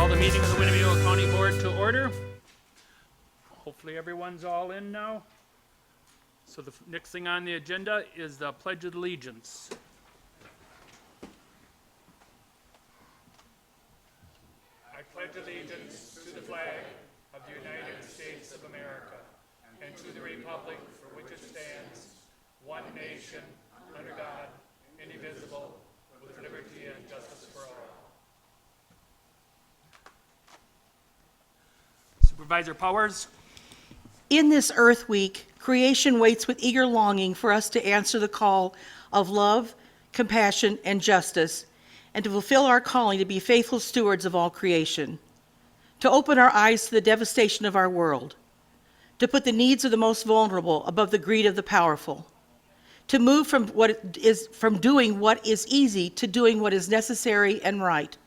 Call the meeting of the Winnebago County Board to order. Hopefully everyone's all in now. So the next thing on the agenda is the Pledge of Allegiance. I pledge allegiance to the flag of the United States of America and to the republic for which it stands, one nation, under God, indivisible, with liberty and justice for all. Supervisor Powers. In this Earth Week, creation waits with eager longing for us to answer the call of love, compassion, and justice, and to fulfill our calling to be faithful stewards of all creation, to open our eyes to the devastation of our world, to put the needs of the most vulnerable above the greed of the powerful, to move from doing what is easy to doing what is necessary and right,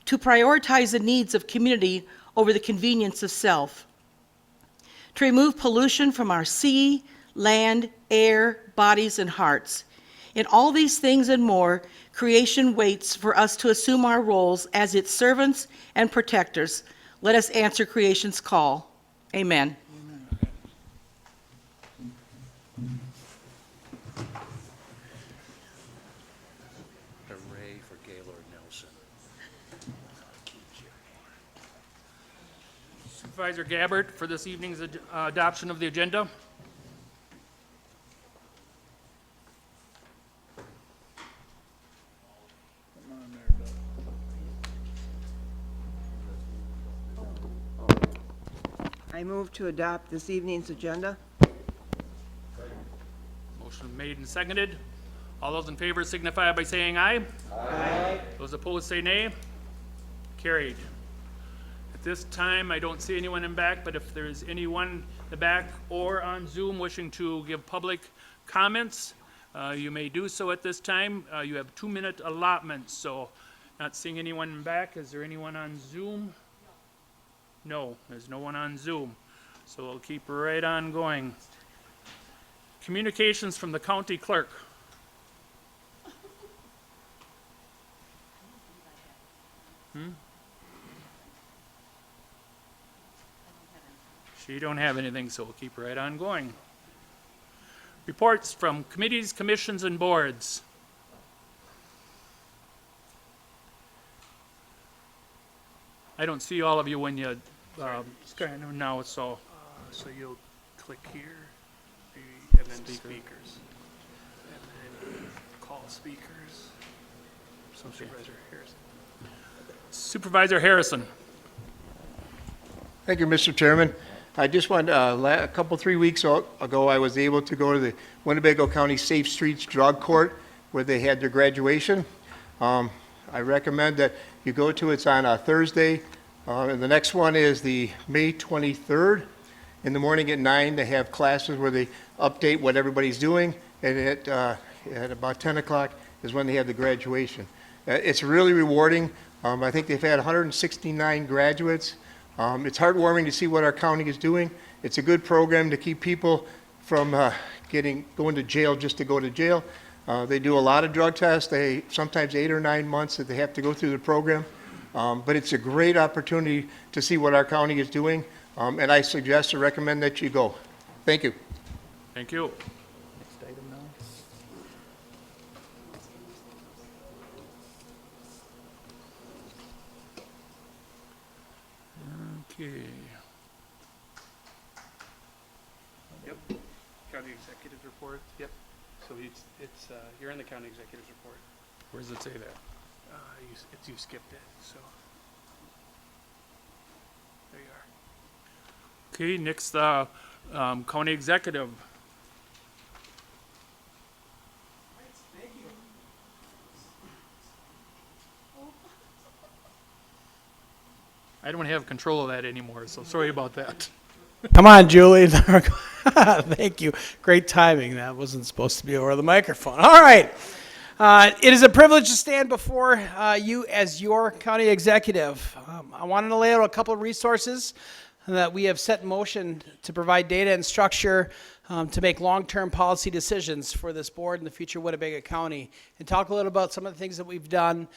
to prioritize the needs of community over the convenience of self, to remove pollution from our sea, land, air, bodies, and hearts. In all these things and more, creation waits for us to assume our roles as its servants and protectors. Let us answer creation's call. Amen. Hooray for Gaylord Nelson. Supervisor Gabbard for this evening's adoption of the agenda. I move to adopt this evening's agenda. Motion made and seconded. All those in favor signify by saying aye. Aye. Those opposed say nay. Carried. At this time, I don't see anyone in back, but if there's anyone in the back or on Zoom wishing to give public comments, you may do so at this time. You have 2-minute allotments, so not seeing anyone in back. Is there anyone on Zoom? No, there's no one on Zoom. So we'll keep right on going. Communications from the county clerk. She don't have anything, so we'll keep right on going. Reports from committees, commissions, and boards. I don't see all of you when you, kind of now, so. So you'll click here, and then speakers. And then call speakers. Supervisor Harrison. Supervisor Harrison. Thank you, Mr. Chairman. I just wanted, a couple, 3 weeks ago, I was able to go to the Winnebago County Safe Streets Drug Court where they had their graduation. I recommend that you go to, it's on a Thursday, and the next one is the May 23rd. In the morning at 9, they have classes where they update what everybody's doing, and at about 10 o'clock is when they have the graduation. It's really rewarding. I think they've had 169 graduates. It's heartwarming to see what our county is doing. It's a good program to keep people from going to jail just to go to jail. They do a lot of drug tests. They sometimes 8 or 9 months that they have to go through the program. But it's a great opportunity to see what our county is doing. And I suggest or recommend that you go. Thank you. Thank you. Next item now. Okay. Yep. County Executive Report. Yep. So it's you're in the County Executive's Report. Where does it say that? You skipped it, so. There you are. Okay, next, county executive. I don't have control of that anymore, so sorry about that. Come on, Julie. Thank you. Great timing. That wasn't supposed to be over the microphone. All right. It is a privilege to stand before you as your county executive. I wanted to lay out a couple of resources that we have set in motion to provide data and structure to make long-term policy decisions for this board and the future Winnebago County, and talk a little about some of the things that we've done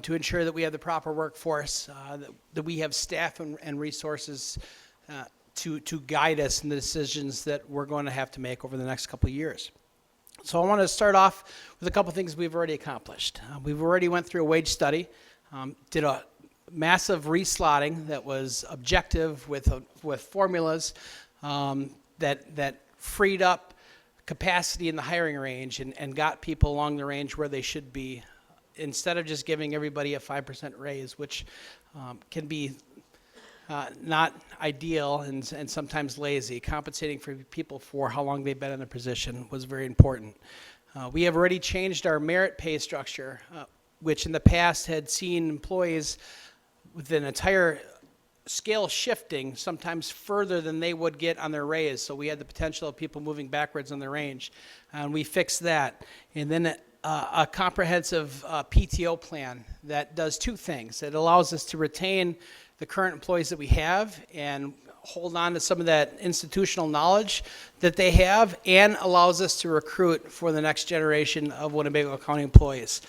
to ensure that we have the proper workforce, that we have staff and resources to guide us in the decisions that we're going to have to make over the next couple of years. So I want to start off with a couple things we've already accomplished. We've already went through a wage study, did a massive reslotting that was objective with formulas that freed up capacity in the hiring range and got people along the range where they should be, instead of just giving everybody a 5% raise, which can be not ideal and sometimes lazy. Compensating for people for how long they've been in the position was very important. We have already changed our merit pay structure, which in the past had seen employees with an entire scale shifting sometimes further than they would get on their raise. So we had the potential of people moving backwards on the range, and we fixed that. And then a comprehensive PTO plan that does two things. It allows us to retain the current employees that we have and hold on to some of that institutional knowledge that they have, and allows us to recruit for the next generation of Winnebago County employees.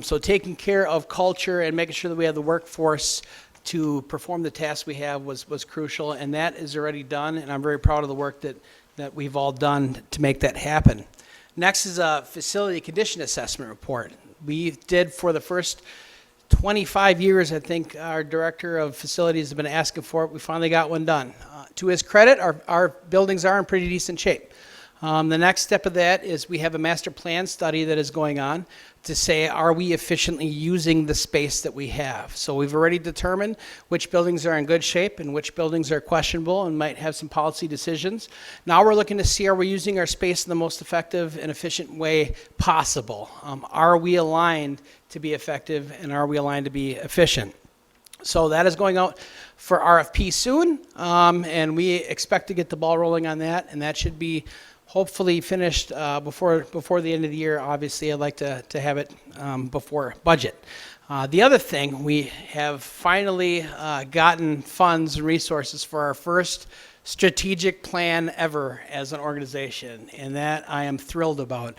So taking care of culture and making sure that we have the workforce to perform the tasks we have was crucial, and that is already done, and I'm very proud of the work that we've all done to make that happen. Next is a facility condition assessment report. We did, for the first 25 years, I think our director of facilities has been asking for it. We finally got one done. To his credit, our buildings are in pretty decent shape. The next step of that is we have a master plan study that is going on to say, are we efficiently using the space that we have? So we've already determined which buildings are in good shape and which buildings are questionable and might have some policy decisions. Now we're looking to see, are we using our space in the most effective and efficient way possible? Are we aligned to be effective, and are we aligned to be efficient? So that is going out for RFP soon, and we expect to get the ball rolling on that, and that should be hopefully finished before the end of the year. Obviously, I'd like to have it before budget. The other thing, we have finally gotten funds and resources for our first strategic plan ever as an organization, and that I am thrilled about.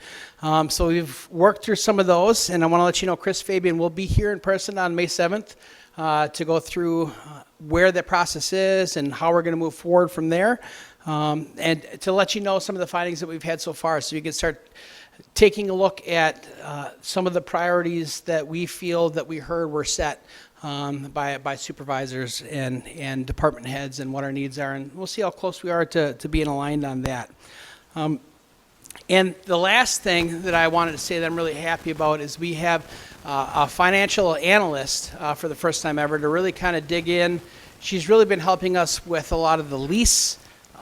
So we've worked through some of those, and I want to let you know Chris Fabian will be here in person on May 7th to go through where the process is and how we're going to move forward from there. And to let you know some of the findings that we've had so far, so you can start taking a look at some of the priorities that we feel that we heard were set by supervisors and department heads, and what our needs are, and we'll see how close we are to being aligned on that. And the last thing that I wanted to say that I'm really happy about is we have a financial analyst for the first time ever to really kind of dig in. She's really been helping us with a lot of the lease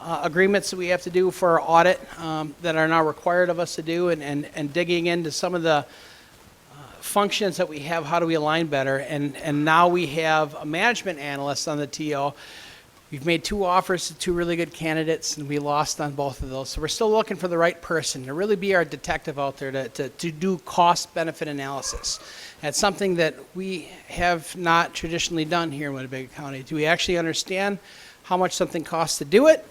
agreements that we have to do for our audit that are now required of us to do, and digging into some of the functions that we have, how do we align better, and now we have a management analyst on the TO. We've made 2 offers to 2 really good candidates, and we lost on both of those. So we're still looking for the right person to really be our detective out there to do cost-benefit analysis. That's something that we have not traditionally done here in Winnebago County. Do we actually understand how much something costs to do it?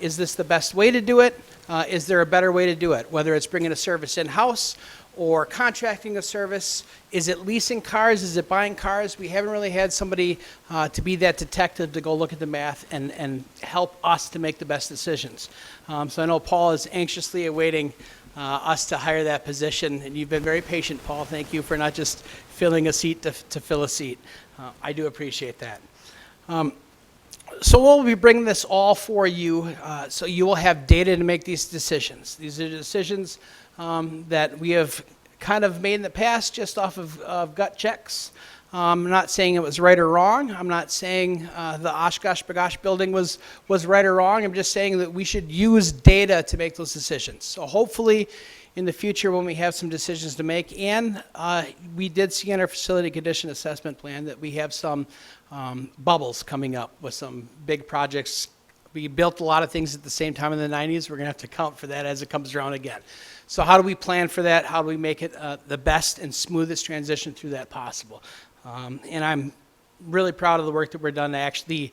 Is this the best way to do it? Is there a better way to do it? Whether it's bringing a service in-house or contracting a service. Is it leasing cars? Is it buying cars? We haven't really had somebody to be that detective to go look at the math and help us to make the best decisions. So I know Paul is anxiously awaiting us to hire that position, and you've been very patient, Paul. Thank you for not just filling a seat to fill a seat. I do appreciate that. So we'll be bringing this all for you, so you will have data to make these decisions. These are decisions that we have kind of made in the past just off of gut checks. I'm not saying it was right or wrong. I'm not saying the Oshkosh Bagosh building was right or wrong. I'm just saying that we should use data to make those decisions. So hopefully in the future when we have some decisions to make, and we did see in our facility condition assessment plan that we have some bubbles coming up with some big projects. We built a lot of things at the same time in the 90s. We're going to have to account for that as it comes around again. So how do we plan for that? How do we make it the best and smoothest transition through that possible? And I'm really proud of the work that we're done to actually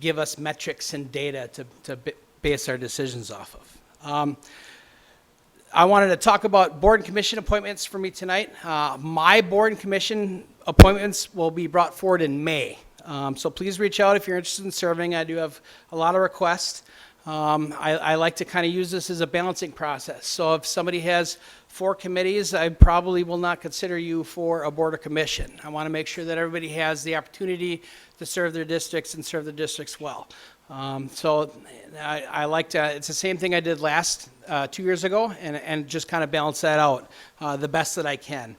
give us metrics and data to base our decisions off of. I wanted to talk about board and commission appointments for me tonight. My board and commission appointments will be brought forward in May. So please reach out if you're interested in serving. I do have a lot of requests. I like to kind of use this as a balancing process. So if somebody has 4 committees, I probably will not consider you for a board or commission. I want to make sure that everybody has the opportunity to serve their districts and serve their districts well. So I like to, it's the same thing I did last 2 years ago, and just kind of balance that out the best that I can.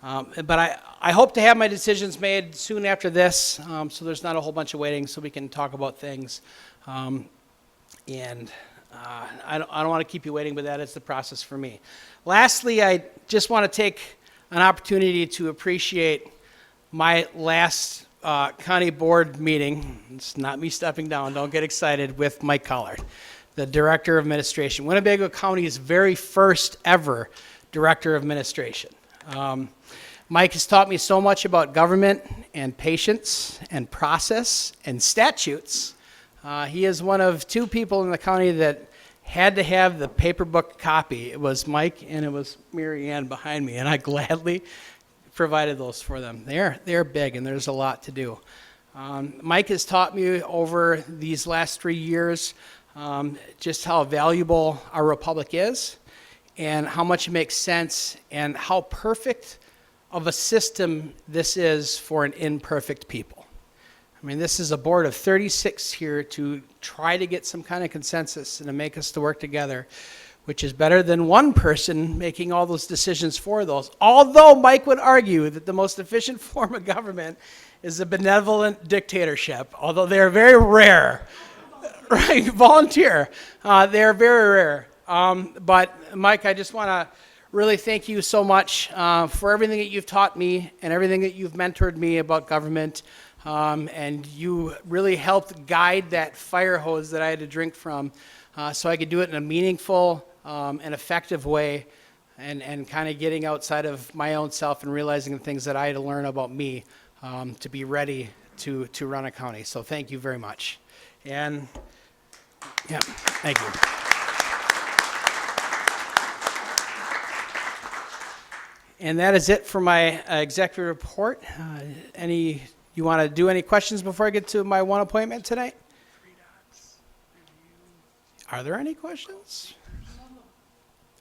But I hope to have my decisions made soon after this, so there's not a whole bunch of waiting, so we can talk about things. And I don't want to keep you waiting, but that is the process for me. Lastly, I just want to take an opportunity to appreciate my last county board meeting. It's not me stepping down, don't get excited, with Mike Collard, the Director of Administration. Winnebago County's very first ever Director of Administration. Mike has taught me so much about government and patience and process and statutes. He is one of 2 people in the county that had to have the paper book copy. It was Mike and it was Mary Ann behind me, and I gladly provided those for them. They're big, and there's a lot to do. Mike has taught me over these last 3 years just how valuable our republic is, and how much it makes sense, and how perfect of a system this is for an imperfect people. I mean, this is a board of 36 here to try to get some kind of consensus and to make us to work together, which is better than one person making all those decisions for those. Although Mike would argue that the most efficient form of government is a benevolent dictatorship, although they are very rare. Right, volunteer. They are very rare. But Mike, I just want to really thank you so much for everything that you've taught me and everything that you've mentored me about government. And you really helped guide that fire hose that I had to drink from, so I could do it in a meaningful and effective way, and kind of getting outside of my own self and realizing the things that I had to learn about me to be ready to run a county. So thank you very much. And yeah, thank you. And that is it for my executive report. You want to do any questions before I get to my one appointment tonight? Are there any questions?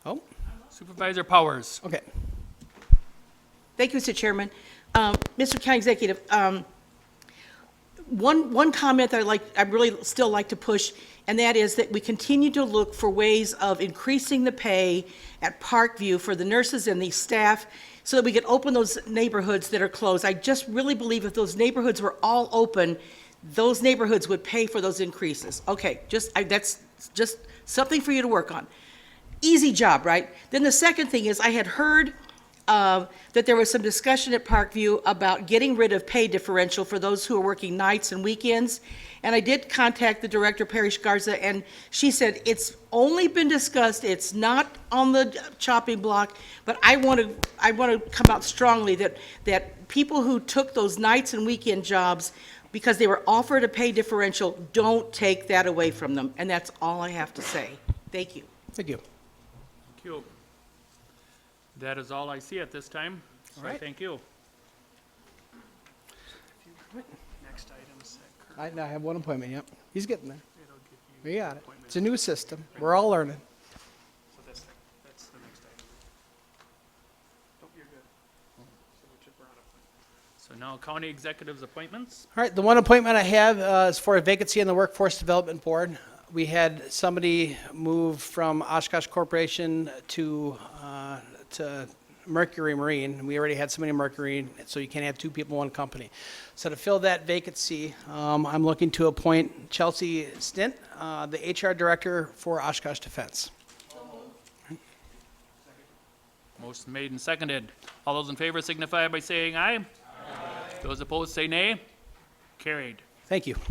Oh, Supervisor Powers. okay. Thank you, Mr. Chairman. Mr. County Executive, one comment that I really still like to push, and that is that we continue to look for ways of increasing the pay at Parkview for the nurses and the staff, so that we can open those neighborhoods that are closed. I just really believe if those neighborhoods were all open, those neighborhoods would pay for those increases. Okay, that's just something for you to work on. Easy job, right? Then the second thing is, I had heard that there was some discussion at Parkview about getting rid of pay differential for those who are working nights and weekends. And I did contact the director, Parrish Garza, and she said it's only been discussed, it's not on the chopping block, but I want to come out strongly that people who took those nights and weekend jobs because they were offered a pay differential, don't take that away from them. And that's all I have to say. Thank you. Thank you. Thank you. That is all I see at this time. So All right. thank you. Next item is I have one appointment, yep. He's getting there. it'll give you, We got it. It's a new system. We're all learning. so that's the next item. Oh, you're good. So which is brown appointment. So now county executives appointments. All right, the one appointment I have is for a vacancy on the Workforce Development Board. We had somebody move from Oshkosh Corporation to Mercury Marine. We already had somebody in Mercury, so you can't have 2 people in one company. So to fill that vacancy, I'm looking to appoint Chelsea Stint, the HR Director for Oshkosh Defense. Motion made and seconded. All those in favor signify by saying aye. Aye. Those opposed say nay. Carried. Thank you. And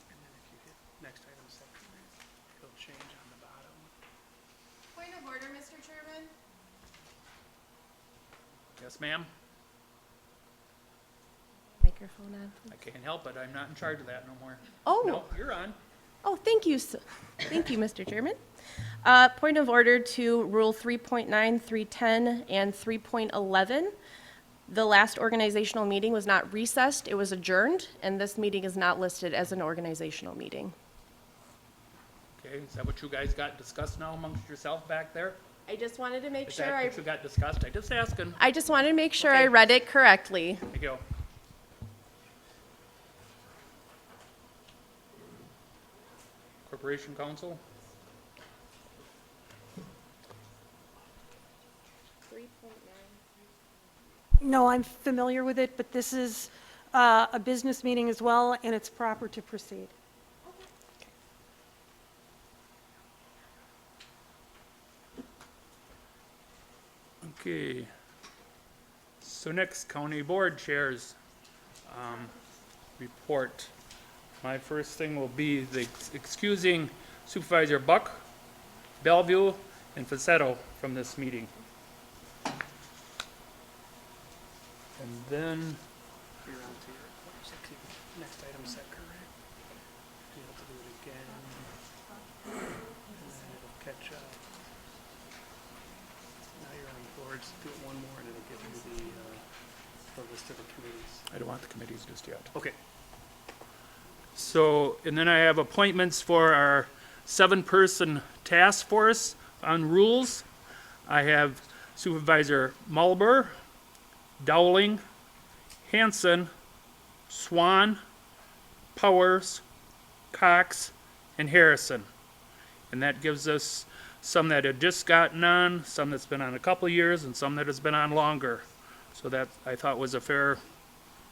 then if you hit next item section, it'll change on the bottom. Point of order, Mr. Chairman. Yes, ma'am. Microphone on, I please. can't help it. I'm not in charge of that no more. Oh. No, you're on. Oh, thank you. Thank you, Mr. Chairman. Point of order to Rule 3.9, 310, and 3.11. The last organizational meeting was not recessed, it was adjourned, and this meeting is not listed as an organizational meeting. Okay, is that what you guys got discussed now amongst yourself back there? I just wanted to make Is sure that what you got discussed? I just asking. I just wanted to make sure I Okay. read it correctly. Thank you. Corporation Council? No, I'm familiar with it, but this is a business meeting as well, and it's proper to proceed. Okay. So next, County Board Chairs report. My first thing will be the excusing Supervisor Buck, Bellevue, and Facetto from this meeting. And then, You're on to your, next item, is that correct? You have to do it again. And then it'll catch up. Now you're on boards, do it one more and it'll give you the list of the committees. I don't want the committees just yet. Okay. So, and then I have appointments for our 7-person task force on rules. I have Supervisor Mulber, Dowling, Hanson, Swan, Powers, Cox, and Harrison. And that gives us some that have just gotten on, some that's been on a couple of years, and some that has been on longer. So that I thought was a fair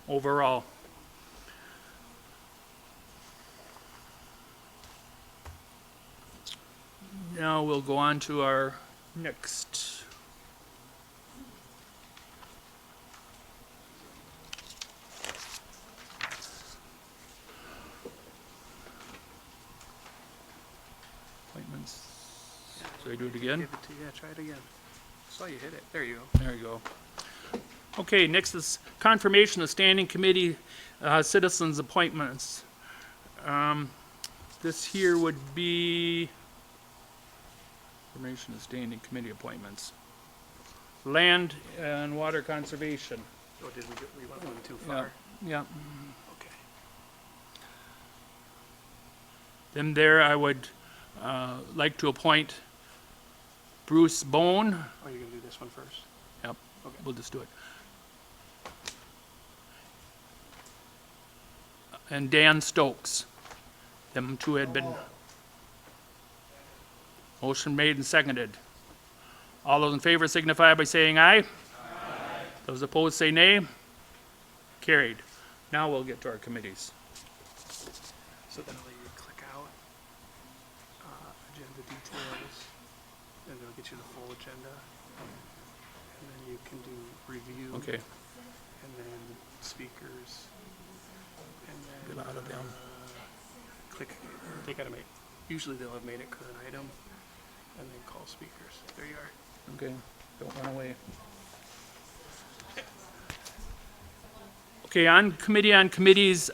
overall. Now we'll go on to our next. Appointments. Should I do it again? Give it to you, yeah, try it again. Saw you hit it, there you go. There you go. Okay, next is confirmation of standing committee citizens appointments. This here would be confirmation of standing committee appointments. Land and water conservation. Oh, did we went one too Yeah, far? yeah. Okay. Then there I would like to appoint Bruce Bone. Oh, you're gonna do this one first? Yep, Okay. we'll just do it. And Dan Stokes. Them two had been. Motion made and seconded. All those in favor signify by saying aye. Aye. Those opposed say nay. Carried. Now we'll get to our committees. So then I'll let you click out, agenda details, and it'll get you the full agenda. And then you can do review. Okay. And then speakers. And then. Get out of them. Click, they gotta make, usually they'll have made it current item, and then call speakers. There you are. Okay, don't run away. Okay, on committees,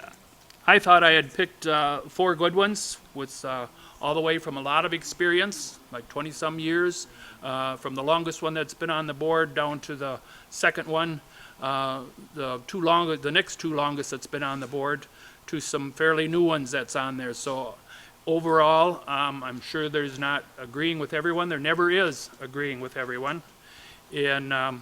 I thought I had picked 4 good ones with all the way from a lot of experience, like 20-some years, from the longest one that's been on the board down to the second one, the next 2 longest that's been on the board, to some fairly new ones that's on there. So overall, I'm sure there's not agreeing with everyone. There never is agreeing with everyone. And I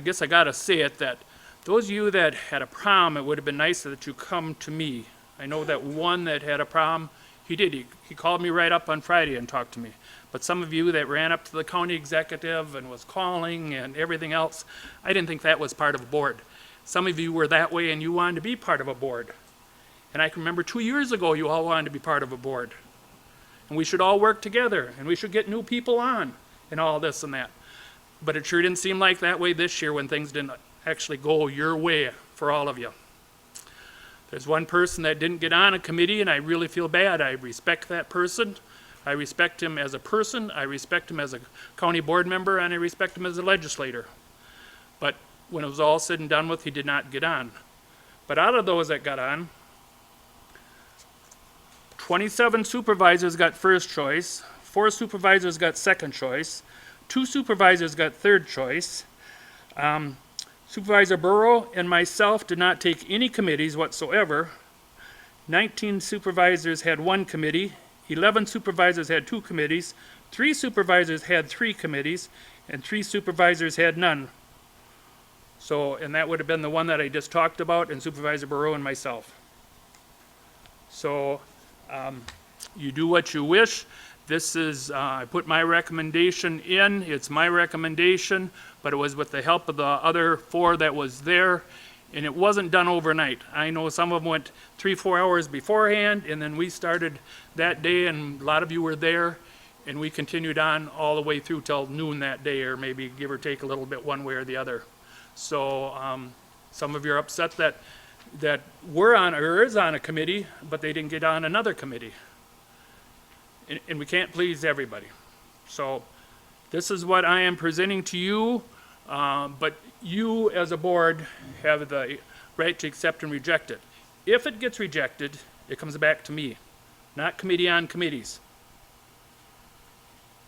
guess I gotta say it that those of you that had a problem, it would have been nicer that you come to me. I know that one that had a problem, he did. He called me right up on Friday and talked to me. But some of you that ran up to the county executive and was calling and everything else, I didn't think that was part of a board. Some of you were that way and you wanted to be part of a board. And I can remember 2 years ago, you all wanted to be part of a board. And we should all work together, and we should get new people on, and all this and that. But it sure didn't seem like that way this year when things didn't actually go your way for all of you. There's one person that didn't get on a committee, and I really feel bad. I respect that person. I respect him as a person, I respect him as a county board member, and I respect him as a legislator. But when it was all said and done with, he did not get on. But out of those that got on, 27 supervisors got first choice, 4 supervisors got second choice, 2 supervisors got third choice. Supervisor Burrow and myself did not take any committees whatsoever. 19 supervisors had 1 committee, 11 supervisors had 2 committees, 3 supervisors had 3 committees, and 3 supervisors had none. So, and that would have been the one that I just talked about, and Supervisor Burrow and myself. So, you do what you wish. This is, I put my recommendation in, it's my recommendation, but it was with the help of the other 4 that was there, and it wasn't done overnight. I know some of them went 3-4 hours beforehand, and then we started that day, and a lot of you were there, and we continued on all the way through till noon that day, or maybe give or take a little bit one way or the other. So, some of you are upset that we're on, or is on a committee, but they didn't get on another committee. And we can't please everybody. So, this is what I am presenting to you, but you as a board have the right to accept and reject it. If it gets rejected, it comes back to me, not committee on committees.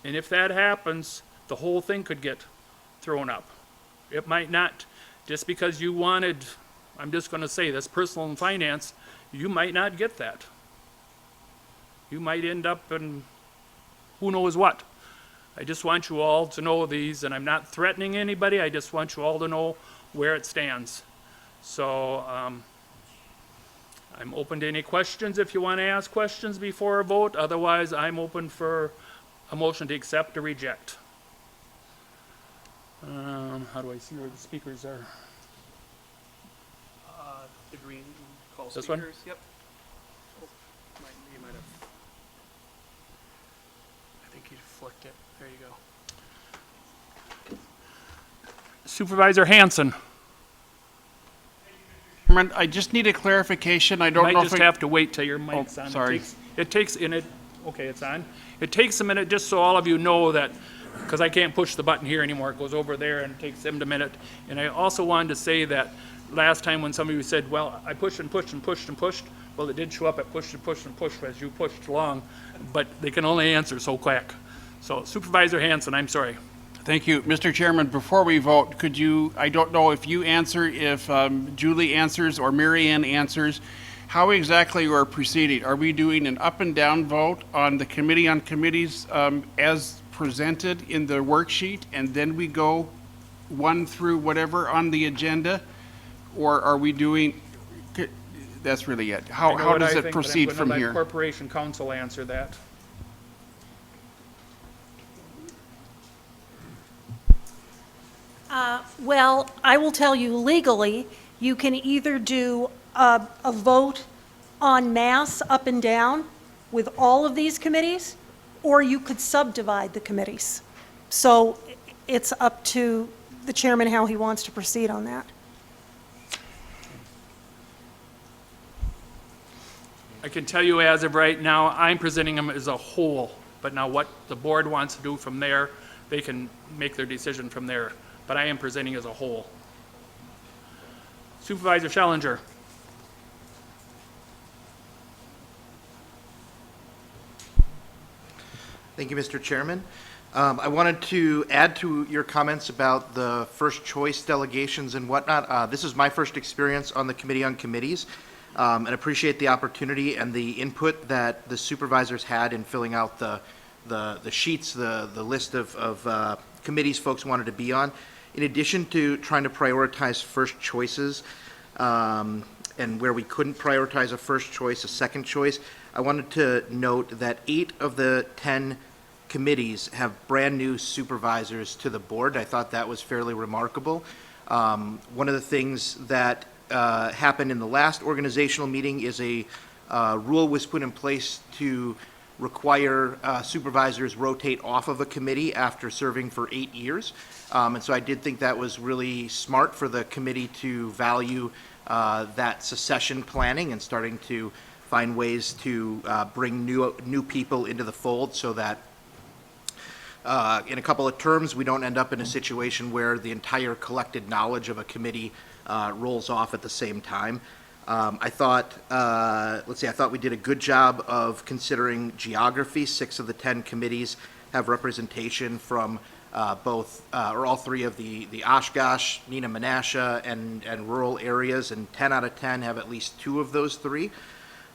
And if that happens, the whole thing could get thrown up. It might not, just because you wanted, I'm just going to say this, personal and finance, you might not get that. You might end up in who knows what. I just want you all to know these, and I'm not threatening anybody, I just want you all to know where it stands. So, I'm open to any questions if you want to ask questions before a vote, otherwise I'm open for a motion to accept or reject. How do I see where the speakers are? The green call This one? speakers, yep. Oh, you might have. I think you flicked it. There you go. Supervisor Hanson, Chairman, I just need a clarification. I you don't might know if just I... have to wait till your mic's on. sorry. It takes, okay, it's on. It takes a minute, just so all of you know that, because I can't push the button here anymore, it goes over there and it takes them a minute. And I also wanted to say that last time when some of you said, well, I pushed and pushed and pushed and pushed, well, it did show up at pushed and pushed and pushed as you pushed along, but they can only answer so quick. So Supervisor Hanson, I'm sorry. Thank you. Mr. Chairman, before we vote, could you, I don't know if you answer, if Julie answers or Mary Ann answers, how exactly we're proceeding? Are we doing an up and down vote on the committee on committees as presented in the worksheet, and then we go 1 through whatever on the agenda? Or are we doing, that's really it. I know How what does I it think, but proceed I'm from gonna let here? Corporation Counsel answer that. Well, I will tell you legally, you can either do a vote en masse up and down with all of these committees, or you could subdivide the committees. So it's up to the chairman how he wants to proceed on that. I can tell you as of right now, I'm presenting them as a whole, but now what the board wants to do from there, they can make their decision from there. But I am presenting as a whole. Supervisor Schellinger. Thank you, Mr. Chairman. I wanted to add to your comments about the first choice delegations and whatnot. This is my first experience on the Committee on Committees, and appreciate the opportunity and the input that the supervisors had in filling out the sheets, the list of committees folks wanted to be on. In addition to trying to prioritize first choices, and where we couldn't prioritize a first choice, a second choice, I wanted to note that 8 of the 10 committees have brand-new supervisors to the board. I thought that was fairly remarkable. One of the things that happened in the last organizational meeting is a rule was put in place to require supervisors rotate off of a committee after serving for 8 years. And so I did think that was really smart for the committee to value that succession planning and starting to find ways to bring new people into the fold so that in a couple of terms we don't end up in a situation where the entire collected knowledge of a committee rolls off at the same time. I thought, I thought we did a good job of considering geography. 6 of the 10 committees have representation from both, or all 3 of the Oshkosh, Neenah Menasha, and rural areas, and 10 out of 10 have at least 2 of those 3.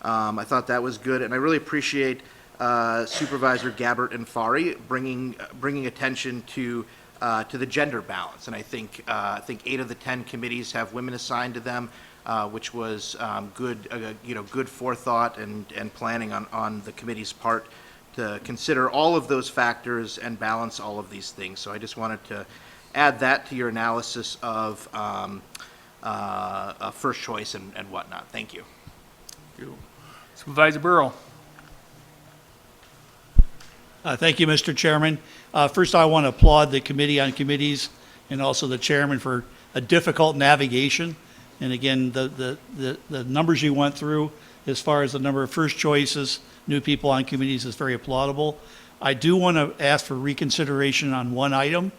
I thought that was good, and I really appreciate Supervisor Gabbert and Fari bringing attention to the gender balance. And I think 8 of the 10 committees have women assigned to them, which was good forethought and planning on the committee's part to consider all of those factors and balance all of these things. So I just wanted to add that to your analysis of first choice and whatnot. Thank you. Thank you. Supervisor Burrow. Thank you, Mr. Chairman. First, I want to applaud the Committee on Committees and also the chairman for a difficult navigation. And again, the numbers you went through as far as the number of first choices, new people on committees is very applaudable. I do want to ask for reconsideration on one item.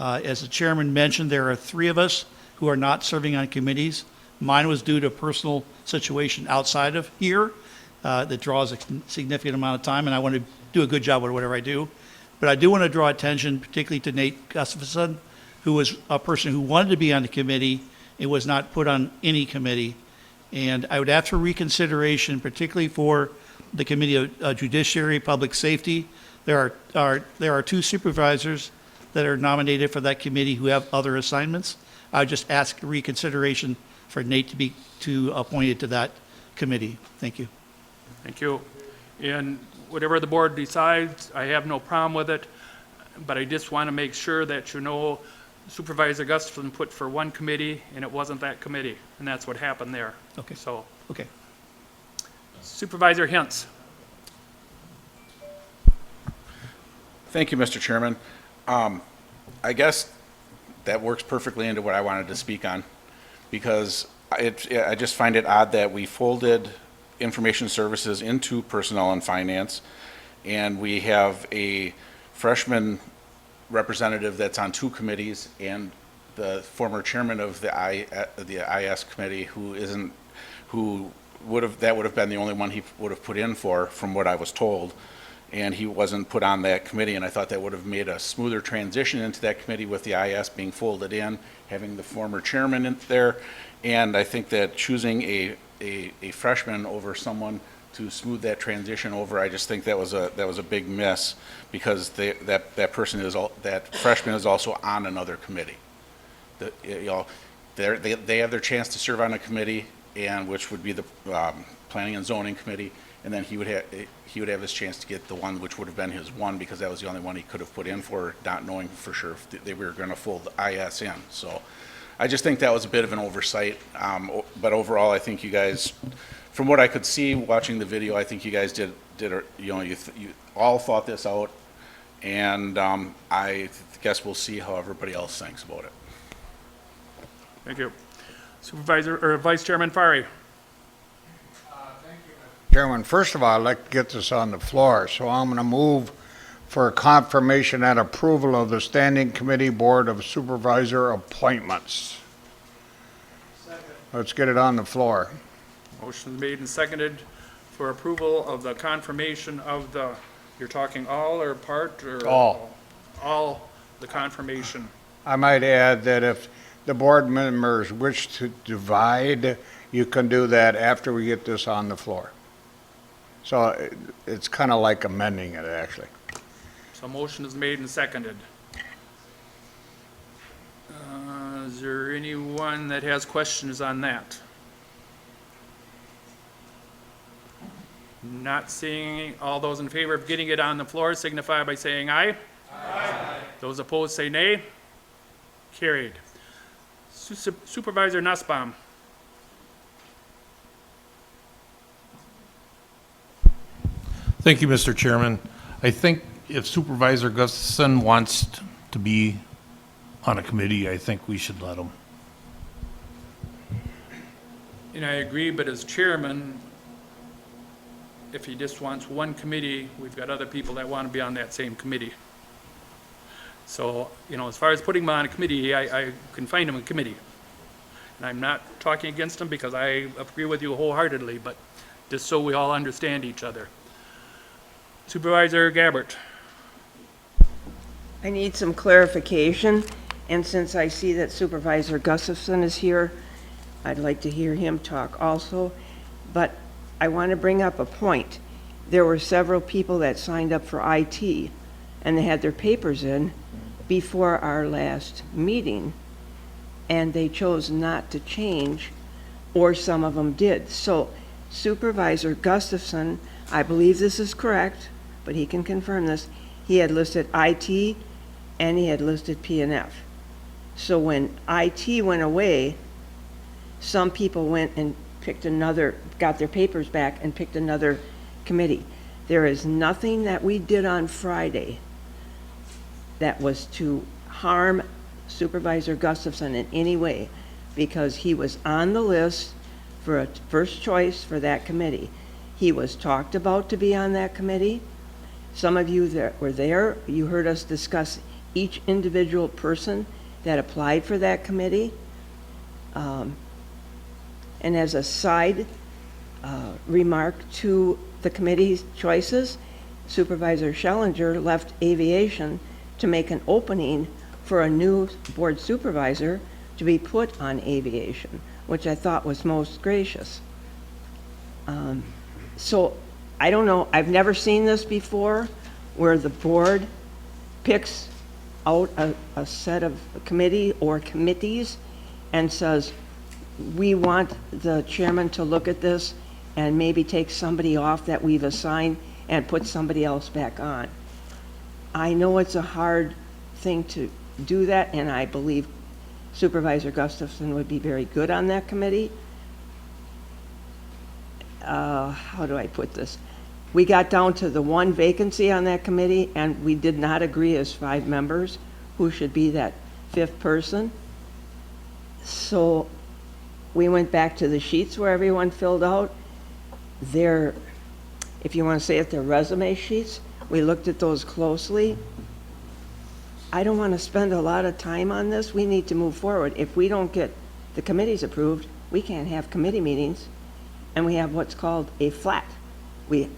As the chairman mentioned, there are 3 of us who are not serving on committees. Mine was due to a personal situation outside of here that draws a significant amount of time, and I want to do a good job with whatever I do. But I do want to draw attention particularly to Nate Gustafson, who was a person who wanted to be on the committee and was not put on any committee. And I would ask for reconsideration, particularly for the Committee of Judiciary, Public Safety. There are 2 supervisors that are nominated for that committee who have other assignments. I would just ask reconsideration for Nate to be appointed to that committee. Thank you. Thank you. And whatever the board decides, I have no problem with it, but I just want to make sure that you know Supervisor Gustafson put for one committee, and it wasn't that committee, and that's what happened there. Okay. So, Okay. Supervisor Hintz. Thank you, Mr. Chairman. I guess that works perfectly into what I wanted to speak on, because I just find it odd that we folded information services into personnel and finance, and we have a freshman representative that's on 2 committees, and the former chairman of the IS committee that would have been the only one he would have put in for, from what I was told, and he wasn't put on that committee, and I thought that would have made a smoother transition into that committee with the IS being folded in, having the former chairman in there, and I think that choosing a freshman over someone to smooth that transition over, I just think that was a big miss, because that freshman is also on another committee. They have their chance to serve on a committee, and which would be the Planning and Zoning Committee, and then he would have his chance to get the one which would have been his one, because that was the only one he could have put in for, not knowing for sure if they were going to fold the IS in. So I just think that was a bit of an oversight, but overall, I think you guys, from what I could see watching the video, I think you guys you all thought this out, and I guess we'll see how everybody else thinks about it. Thank you. Supervisor, or Vice Chairman Fari. Chairman, first of all, I'd like to get this on the floor, so I'm going to move for confirmation and approval of the Standing Committee Board of Supervisor appointments. Second. Let's get it on the floor. Motion made and seconded for approval of the confirmation of the, you're talking all or part or? All. All the confirmation. I might add that if the board members wish to divide, you can do that after we get this on the floor. So it's kind of like amending it, actually. So motion is made and seconded. Is there anyone that has questions on that? Not seeing any. All those in favor of getting it on the floor signify by saying aye. Aye. Those opposed say nay. Carried. Supervisor Nussbaum. Thank you, Mr. Chairman. I think if Supervisor Gustafson wants to be on a committee, I think we should let him. And I agree, but as chairman, if he just wants one committee, we've got other people that want to be on that same committee. So, as far as putting him on a committee, I can find him a committee. And I'm not talking against them because I agree with you wholeheartedly, but just so we all understand each other. Supervisor Gabbert. I need some clarification, and since I see that Supervisor Gustafson is here, I'd like to hear him talk also. But I want to bring up a point. There were several people that signed up for IT, and they had their papers in before our last meeting, and they chose not to change, or some of them did. So Supervisor Gustafson, I believe this is correct, but he can confirm this, he had listed IT and he had listed P&F. So when IT went away, some people went and picked another, got their papers back and picked another committee. There is nothing that we did on Friday that was to harm Supervisor Gustafson in any way, because he was on the list for a first choice for that committee. He was talked about to be on that committee. Some of you that were there, you heard us discuss each individual person that applied for that committee. And as a side remark to the committee's choices, Supervisor Schellinger left aviation to make an opening for a new board supervisor to be put on aviation, which I thought was most gracious. So I don't know, I've never seen this before, where the board picks out a set of committee or committees and says, we want the chairman to look at this and maybe take somebody off that we've assigned and put somebody else back on. I know it's a hard thing to do that, and I believe Supervisor Gustafson would be very good on that committee. How do I put this? We got down to the one vacancy on that committee, and we did not agree as 5 members who should be that 5th person. So we went back to the sheets where everyone filled out their, if you want to say it, their resume sheets. We looked at those closely. I don't want to spend a lot of time on this. We need to move forward. If we don't get the committees approved, we can't have committee meetings, and we have what's called a flat. We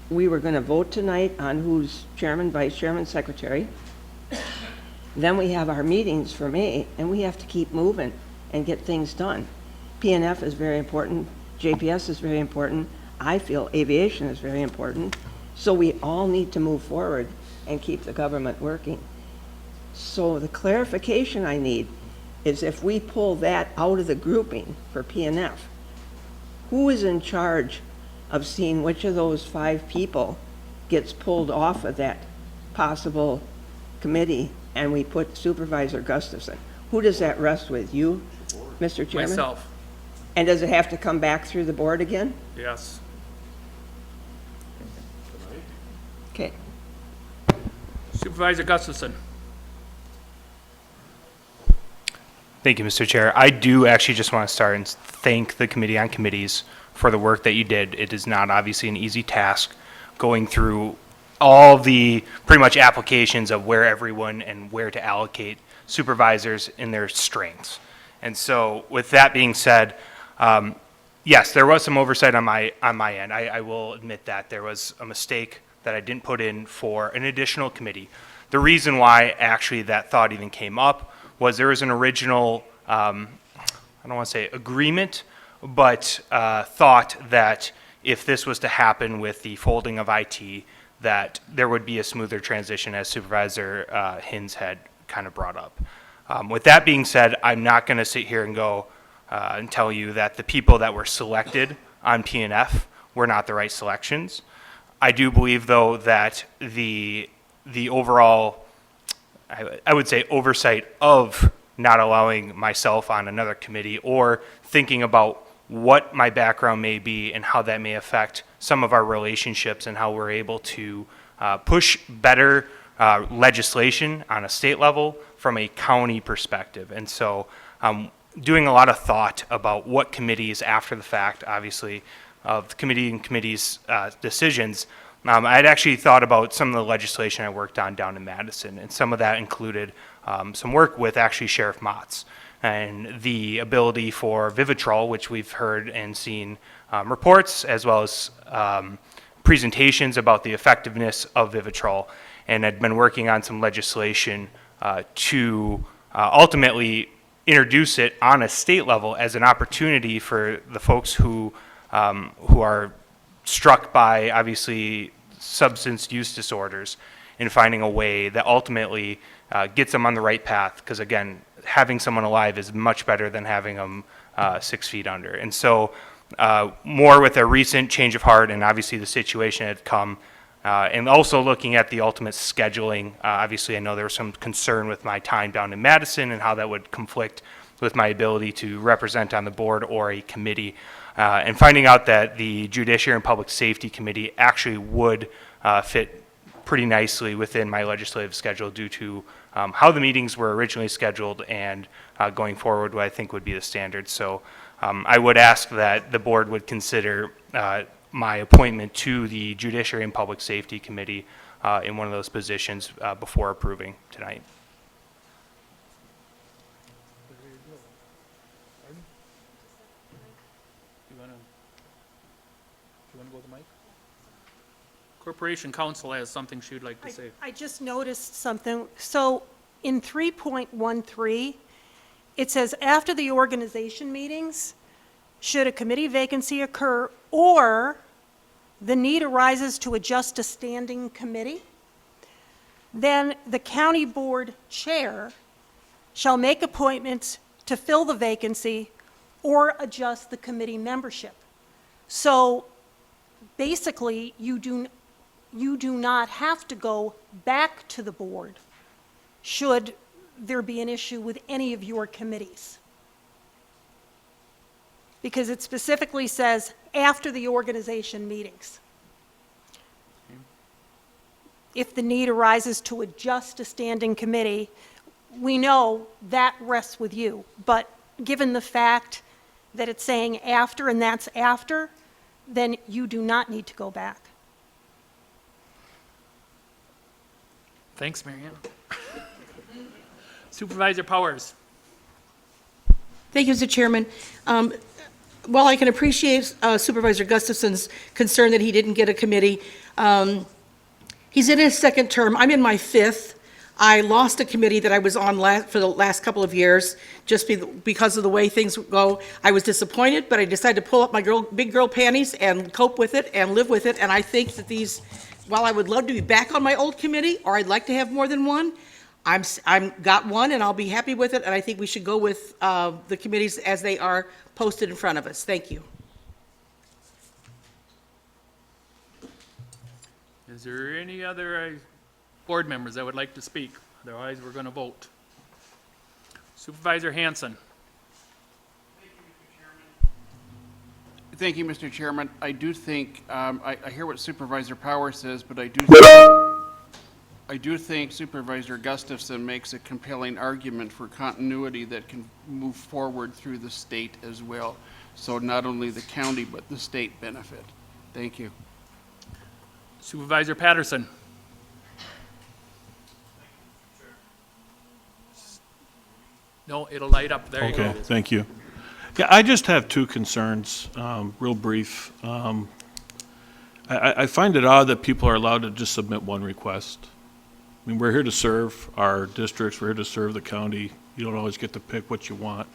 were going to vote tonight on who's chairman, vice chairman, secretary. Then we have our meetings for May, and we have to keep moving and get things done. P&F is very important. JPS is very important. I feel aviation is very important. So we all need to move forward and keep the government working. So the clarification I need is, if we pull that out of the grouping for P&F, who is in charge of seeing which of those 5 people gets pulled off of that possible committee and we put Supervisor Gustafson? Who does that rest with? You, Mr. Chairman? Myself, And does it have to come back through the board again? yes. Okay. Supervisor Gustafson. Thank you, Mr. Chair. I do actually just want to start and thank the Committee on Committees for the work that you did. It is not obviously an easy task going through all the pretty much applications of where everyone and where to allocate supervisors in their strengths. And so with that being said, yes, there was some oversight on my end. I will admit that there was a mistake that I didn't put in for an additional committee. The reason why actually that thought even came up was there was an original, I don't want to say agreement, but thought that if this was to happen with the folding of IT, that there would be a smoother transition, as Supervisor Hinz had kind of brought up. With that being said, I'm not going to sit here and go and tell you that the people that were selected on P&F were not the right selections. I do believe, though, that the overall, I would say, oversight of not allowing myself on another committee, or thinking about what my background may be and how that may affect some of our relationships and how we're able to push better legislation on a state level from a county perspective. And so doing a lot of thought about what committees after the fact, obviously, of the committee and committees' decisions. I had actually thought about some of the legislation I worked on down in Madison, and some of that included some work with actually Sheriff Motz. and the ability for Vivitrol, which we've heard and seen reports, as well as presentations about the effectiveness of Vivitrol, and had been working on some legislation to ultimately introduce it on a state level as an opportunity for the folks who are struck by, obviously, substance use disorders, and finding a way that ultimately gets them on the right path. Because again, having someone alive is much better than having them 6 feet under. And so more with a recent change of heart, and obviously the situation had come, and also looking at the ultimate scheduling. Obviously, I know there was some concern with my time down in Madison and how that would conflict with my ability to represent on the board or a committee. And finding out that the Judiciary and Public Safety Committee actually would fit pretty nicely within my legislative schedule due to how the meetings were originally scheduled and going forward what I think would be the standard. So I would ask that the board would consider my appointment to the Judiciary and Public Safety Committee in one of those positions before approving tonight. You want to go to the mic? Corporation Counsel has something she'd like to say. I just noticed something. So in 3.13, it says, after the organization meetings, should a committee vacancy occur or the need arises to adjust a standing committee, then the county board chair shall make appointments to fill the vacancy or adjust the committee membership. So basically, you do not have to go back to the board should there be an issue with any of your committees. Because it specifically says after the organization meetings. If the need arises to adjust a standing committee, we know that rests with you. But given the fact that it's saying after and that's after, then you do not need to go back. Thanks, Marianne. Supervisor Powers. Thank you, Mr. Chairman. While I can appreciate Supervisor Gustafson's concern that he didn't get a committee, he's in his second term. I'm in my fifth. I lost a committee that I was on for the last couple of years just because of the way things go. I was disappointed, but I decided to pull up my big girl panties and cope with it and live with it. And I think that while I would love to be back on my old committee, or I'd like to have more than one, I'm got one and I'll be happy with it. And I think we should go with the committees as they are posted in front of us. Thank you. Is there any other board members that would like to speak? Otherwise, we're going to vote. Supervisor Hanson. Thank you, Mr. Chairman. I do think, I hear what Supervisor Power says, but I do think Supervisor Gustafson makes a compelling argument for continuity that can move forward through the state as well. So not only the county, but the state benefit. Thank you. Supervisor Patterson. No, it'll light up. There you go. Okay, thank you. Yeah, I just have two concerns, real brief. I find it odd that people are allowed to just submit one request. I mean, we're here to serve our districts, we're here to serve the county. You don't always get to pick what you want.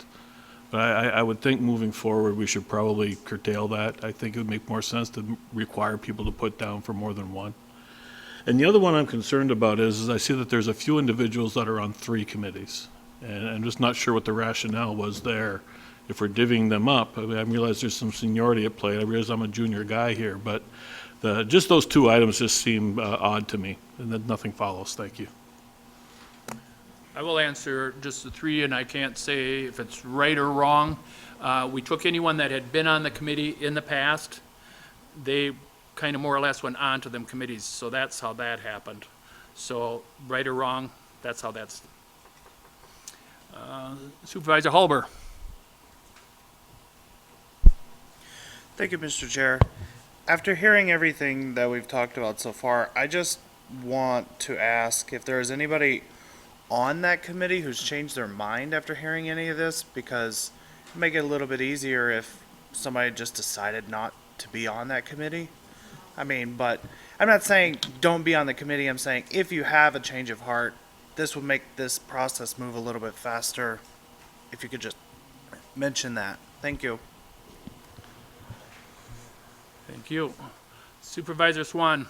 But I would think moving forward, we should probably curtail that. I think it would make more sense to require people to put down for more than one. And the other one I'm concerned about is I see that there's a few individuals that are on 3 committees. And I'm just not sure what the rationale was there. If we're divvying them up, I mean, I realize there's some seniority at play. I realize I'm a junior guy here, but just those 2 items just seem odd to me, and then nothing follows. Thank you. I will answer just the 3, and I can't say if it's right or wrong. We took anyone that had been on the committee in the past. They kind of more or less went on to them committees, so that's how that happened. So right or wrong, that's how that's. Supervisor Halber. Thank you, Mr. Chair. After hearing everything that we've talked about so far, I just want to ask if there is anybody on that committee who's changed their mind after hearing any of this, because it make it a little bit easier if somebody just decided not to be on that committee. I mean, but I'm not saying don't be on the committee. I'm saying if you have a change of heart, this would make this process move a little bit faster. If you could just mention that. Thank you. Thank you. Supervisor Swan.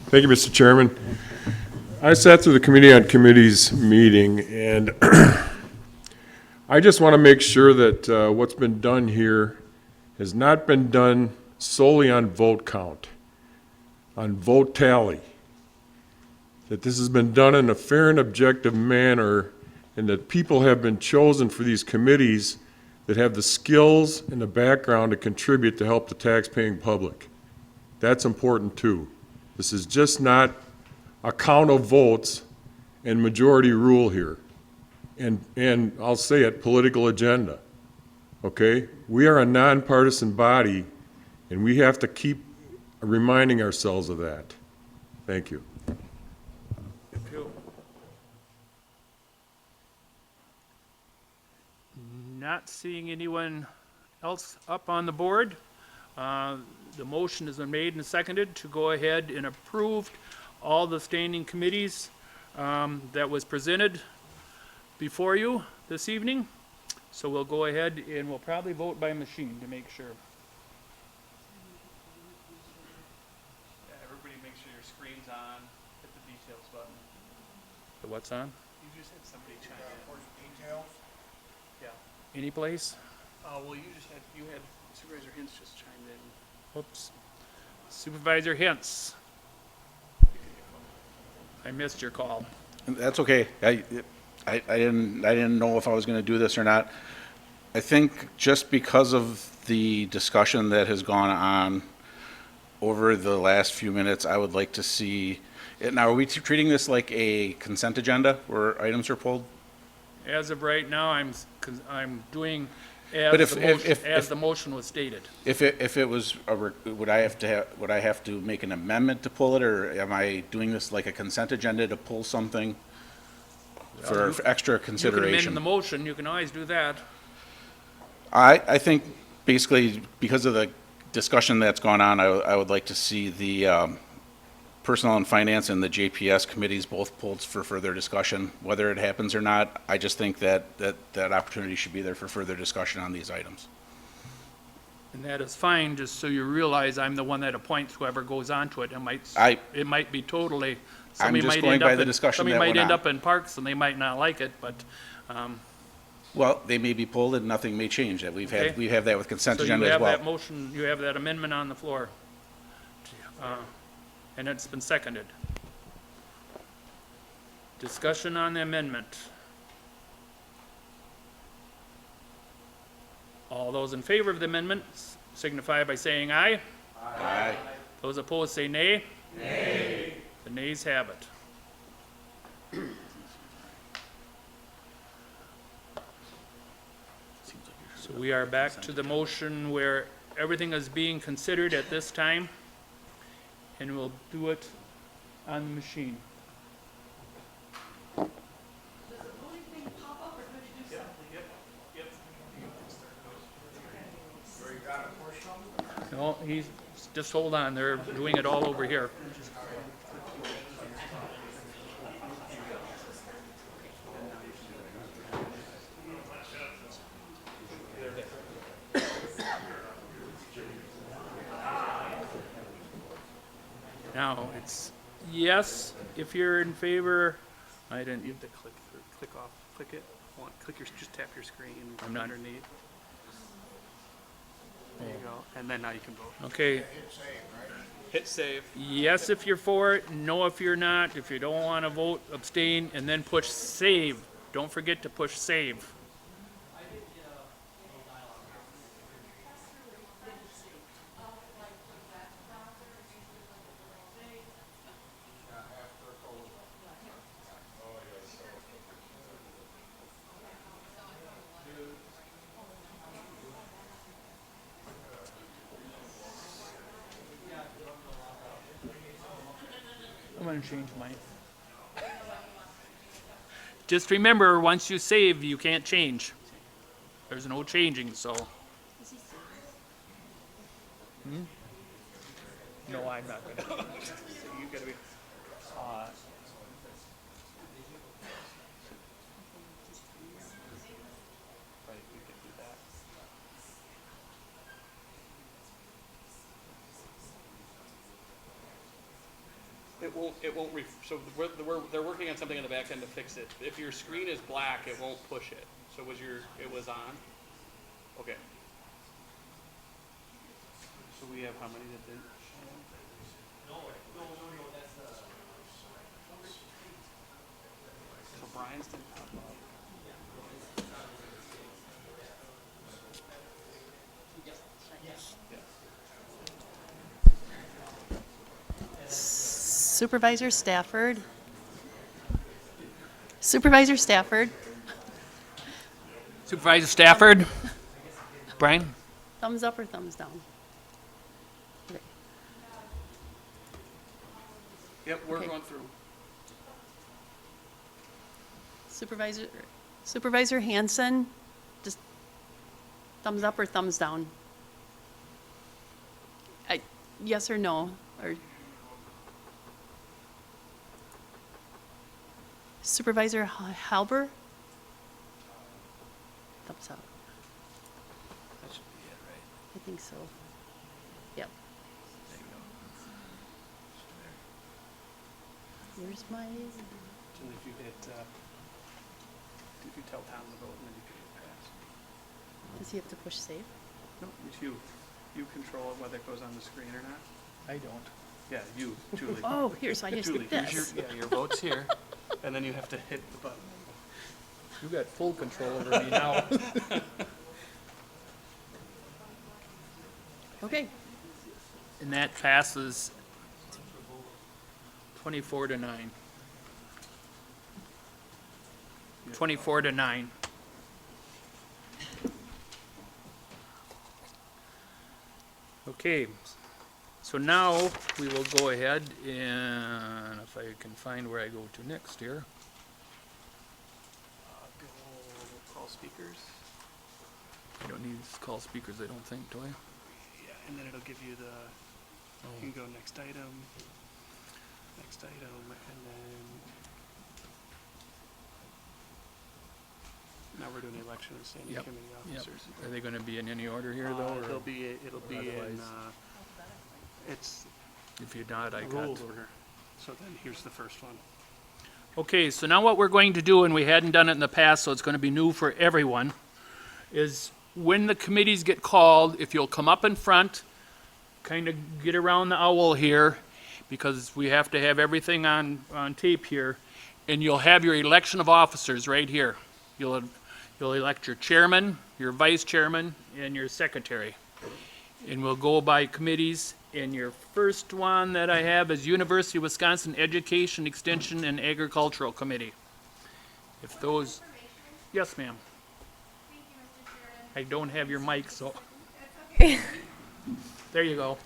Thank you, Mr. Chairman. I sat through the Committee on Committees meeting, and I just want to make sure that what's been done here has not been done solely on vote count, on vote tally, that this has been done in a fair and objective manner, and that people have been chosen for these committees that have the skills and the background to contribute to help the taxpaying public. That's important too. This is just not a count of votes and majority rule here. And I'll say it, political agenda. Okay? We are a nonpartisan body, and we have to keep reminding ourselves of that. Thank you. Thank you. Not seeing anyone else up on the board. The motion has been made and seconded to go ahead and approve all the standing committees that was presented before you this evening. So we'll go ahead and we'll probably vote by machine to make sure. Everybody make sure your screen's on, hit the details button. The what's on? You just had somebody chime in. Details? Yeah. Any place? Well, you had Supervisor Hintz just chimed in. Whoops. Supervisor Hintz. I missed your call. That's okay. I didn't know if I was going to do this or not. I think just because of the discussion that has gone on over the last few minutes, I would like to see it. Now, are we treating this like a consent agenda where items are pulled? As of right now, I'm doing But as the motion was stated. If it was, would I have to make an amendment to pull it, or am I doing this like a consent agenda to pull something for extra You can consideration? amend the motion, you can always do that. I think basically because of the discussion that's gone on, I would like to see the Personnel and Finance and the JPS committees both pulled for further discussion. Whether it happens or not, I just think that opportunity should be there for further discussion on these items. And that is fine, just so you realize I'm the one that appoints whoever goes onto it. It might be totally, somebody just might going end by up the in, discussion somebody that might went end on. up in Parks and they might not like it, but, Well, they may be pulled and nothing may change. That we Okay. have that with consent so you agenda as have well. that motion, you have that amendment on the floor. And it's been seconded. Discussion on the amendment. All those in favor of the amendment signify by saying aye. Aye. Those opposed say nay. Nay. The nays have it. So we are back to the motion where everything is being considered at this time, and we'll do it on the machine. No, just hold on, they're doing it all over here. Now, it's yes if you're in favor. I didn't, You have to click off, click it, just tap your screen I'm not- underneath. There you go, and then now you can vote. okay, Hit save. yes if you're for it, no if you're not. If you don't want to vote, abstain, and then push save. Don't forget to push save. I'm gonna change mine. just remember, once you save, you can't change. There's no changing, so. No, I'm not gonna. You gotta be, right, we could do that. It won't, so they're working on something in the back end to fix it. If your screen is black, it won't push it. So it was on? Okay. So we have how many that didn't show? No, that's so Brian's didn't pop up. Supervisor Stafford. Supervisor Stafford. Supervisor Stafford? Brian? Thumbs up or thumbs down? Yep, we're Okay. going through. Supervisor Hanson, just thumbs up or thumbs down? Yes or no? Or Supervisor Halber? Thumbs up. That should be it, right? I think so. Yep. There you go. Where's my, And if you hit, if you tell Tom to vote, and then you can hit pass. does he have to push save? No, it's you. You control whether it goes on the screen or not. I don't. Yeah, you, Julie. Oh, here, so I just Julie, did here's this. your vote's here, and then you have to hit the button. You got full control over me now. Okay. And that passes 24-9. 24-9. Okay, so now we will go ahead and if I can find where I go to next here. Go call speakers. I don't need to call speakers, I don't think, do I? Yeah, and then it'll give you the, you can go next item, and then, now we're doing the election of standing Yep, committee yep. officers. Are they gonna be in any order here though? or It'll be in, otherwise? it's If you're not, I got. rules order. So then here's the first one. Okay, so now what we're going to do, and we hadn't done it in the past, so it's going to be new for everyone, is when the committees get called, if you'll come up in front, kind of get around the owl here, because we have to have everything on tape here, and you'll have your election of officers right here. You'll elect your chairman, your vice chairman, and your secretary. And we'll go by committees. And your first one that I have is University of Wisconsin Education, Extension, and Agricultural Committee. If those, yes, ma'am. I don't have your mic, so. There you go.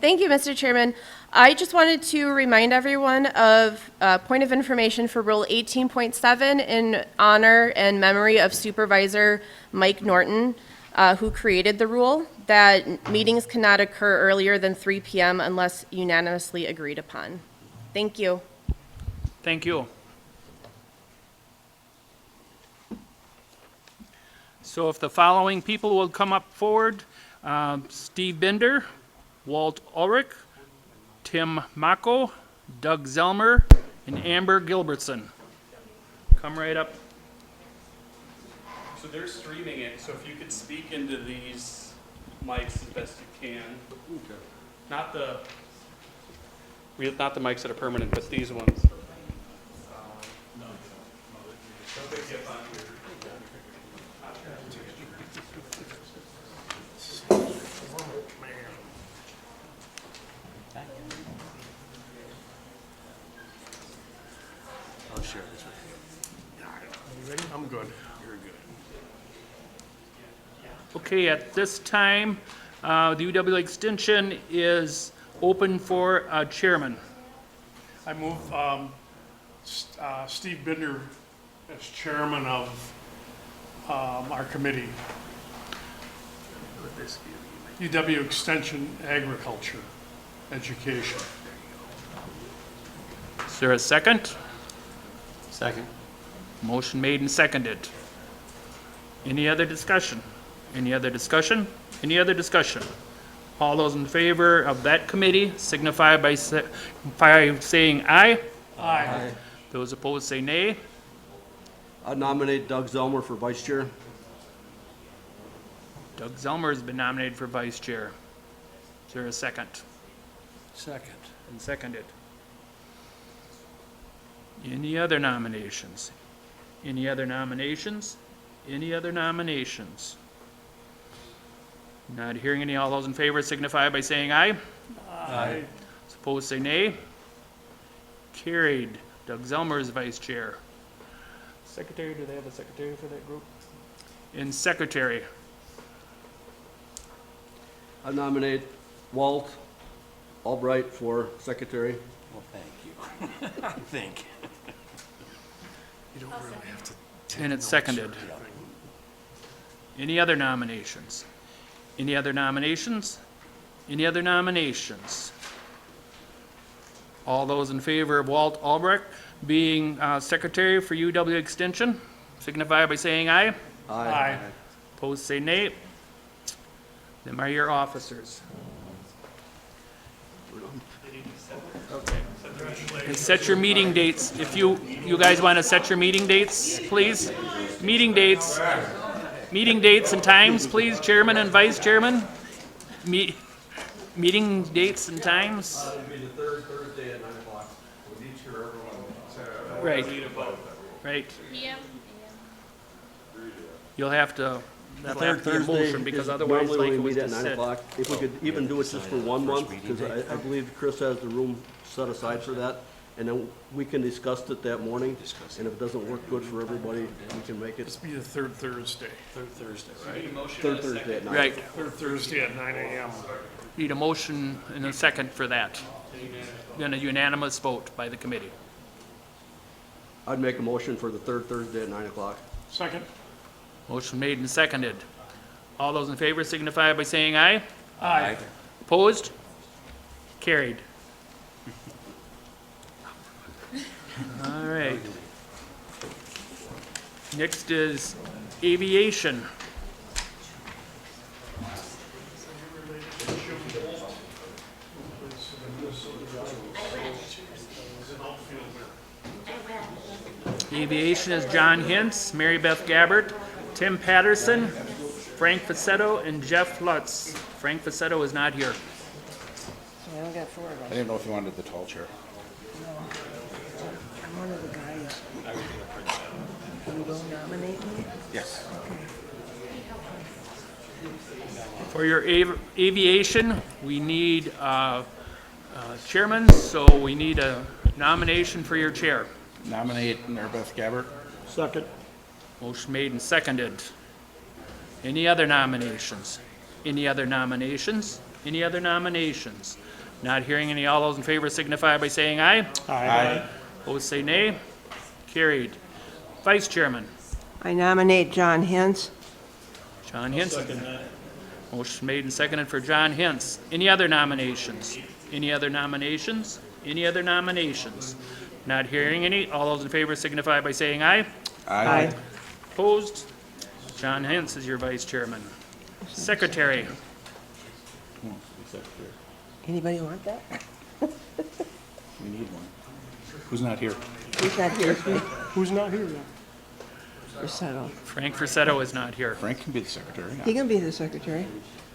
Thank you, Mr. Chairman. I just wanted to remind everyone of point of information for Rule 18.7 in honor and memory of Supervisor Mike Norton, who created the rule, that meetings cannot occur earlier than 3 p.m. unless unanimously agreed upon. Thank you. Thank you. So if the following people will come up forward, Steve Bender, Walt Ulrich, Tim Mako, Doug Zelmer, and Amber Gilbertson. Come right up. So they're streaming it, so if you could speak into these mics as best you can. Not the mics that are permanent, but these ones. I'll share this with you. You ready? I'm good. You're good. Okay, at this time, the UW Extension is open for a chairman. I move Steve Binder as chairman of our committee, UW Extension Agriculture Education. Is there a second? Second. Motion made and seconded. Any other discussion? Any other discussion? Any other discussion? All those in favor of that committee signify by saying aye. Aye. Those opposed say nay. I nominate Doug Zelmer for vice chair. Doug Zelmer has been nominated for vice chair. Is there a second? Second. And seconded. Any other nominations? Any other nominations? Any other nominations? Not hearing any. All those in favor signify by saying aye. Aye. Opposed say nay. Carried. Doug Zelmer is vice chair. Secretary, do they have a secretary for that group? And secretary. I nominate Walt Albright for secretary. Well, thank you. I think. You don't really have to. And it's seconded. Any other nominations? Any other nominations? Any other nominations? All those in favor of Walt Albrecht being secretary for UW Extension signify by saying aye. Aye. Opposed say nay. Them are your officers. And set your meeting dates. If you guys want to set your meeting dates, please. Meeting dates and times, please, chairman and vice chairman. Meeting dates and times. It'll be the third Thursday at 9 o'clock. We'll each hear everyone. Right. Right. You'll have to, that'll have to be a motion, because otherwise, like, it was at just 9 said. o'clock. If we could even do it just for 1 month, because I believe Chris has the room set aside for that, and then we can discuss it that morning, and if it doesn't work good for everybody, we can make it This be the third Thursday. Third Thursday, right? third Thursday at 9. Right. Third Thursday at 9 a.m. Need a motion and a second for that. Then a unanimous vote by the committee. I'd make a motion for the third Thursday at 9 o'clock. Second. Motion made and seconded. All those in favor signify by saying aye. Aye. Opposed? Carried. All right. Next is aviation. Aviation is John Hintz, Mary Beth Gabbert, Tim Patterson, Frank Facetto, and Jeff Lutz. Frank Facetto is not here. I only got 4 of I us. didn't know if you wanted the tall chair. No. I'm one of the guys. You will nominate me? Yes. For your aviation, we need chairman, so we need a nomination for your chair. Nominate Mary Beth Gabbert. Second. Motion made and seconded. Any other nominations? Any other nominations? Any other nominations? Not hearing any. All those in favor signify by saying aye. Aye. Opposed say nay. Carried. Vice chairman, I nominate John Hintz. John Hintz. Motion made and seconded for John Hintz. Any other nominations? Any other nominations? Any other nominations? Not hearing any. All those in favor signify by saying aye. Aye. Opposed? John Hintz is your vice chairman. Secretary, Anybody want that? We need one. Who's not here? Who's not here? Who's not here yet? Facetto. Frank Facetto is not here. Frank can be the secretary. He can be the secretary.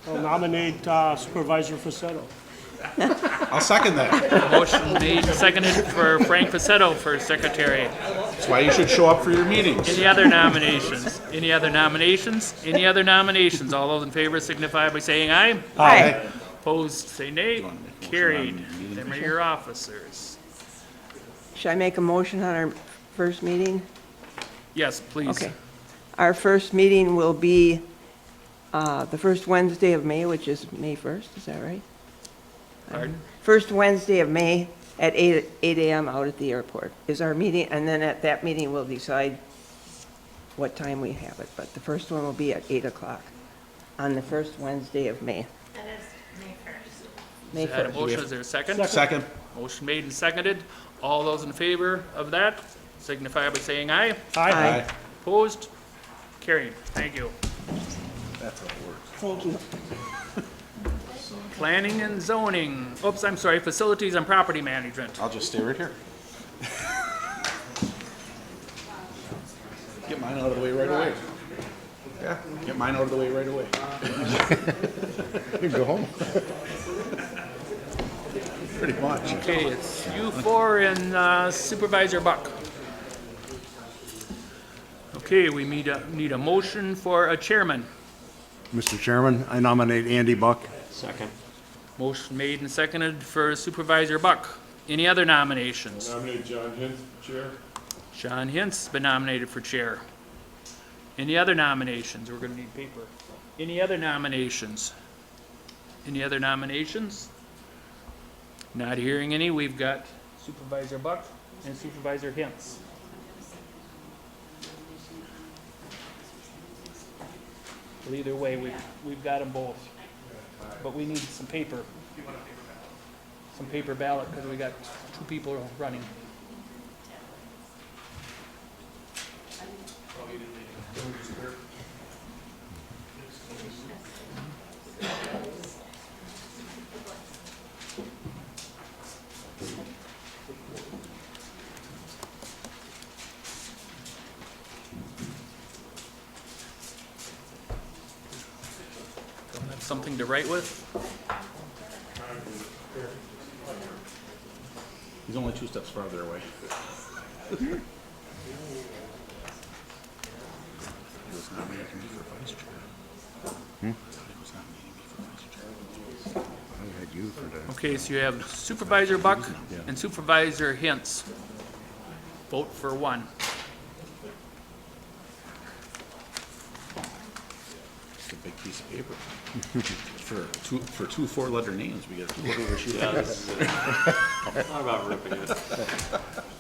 I'll nominate Supervisor Facetto. I'll second that. Motion made and seconded for Frank Facetto for secretary. That's why you should show up for your meetings. Any other nominations? Any other nominations? Any other nominations? All those in favor signify by saying aye. Aye. Opposed, say nay. Carried. Them are your officers. Should I make a motion on our first meeting? Yes, please. Okay. Our first meeting will be the first Wednesday of May, which is May 1st, is that right? Pardon? First Wednesday of May at 8 a.m. out at the airport is our meeting, and then at that meeting, we'll decide what time we have it, but the first one will be at 8 o'clock on the first Wednesday of May. That is May 1st. May Is that a 1st. motion? Is there a second? Second. Motion made and seconded. All those in favor of that signify by saying aye. Aye. Opposed? Carried. Thank you. That's how it works. Thank you. Planning and zoning. Oops, I'm sorry, facilities and property management. I'll just stay right here. Get mine out of the way right away. Yeah, get mine out of the way right away. You go home. Pretty much. Okay, it's you four and Supervisor Buck. Okay, we need a motion for a chairman. Mr. Chairman, I nominate Andy Buck. Second. Motion made and seconded for Supervisor Buck. Any other nominations? Nominate John Hint, Chair. John Hintz has been nominated for chair. Any other nominations? We're gonna need paper. Any other nominations? Any other nominations? Not hearing any. We've got Supervisor Buck and Supervisor Hintz. Well, either way, we've got them both. But we need some paper. Some paper ballot, because we got two people running. Don't have something to write with? He's only 2 steps farther away. He was nominating me for vice chair. He was nominating me for vice chair. I had you for that. Okay, so you have Supervisor Buck and Supervisor Hintz. Vote for one. It's a big piece of paper. For two 4-letter names, we get 2 letter sheet. Yeah, this is it. Not about ripping it.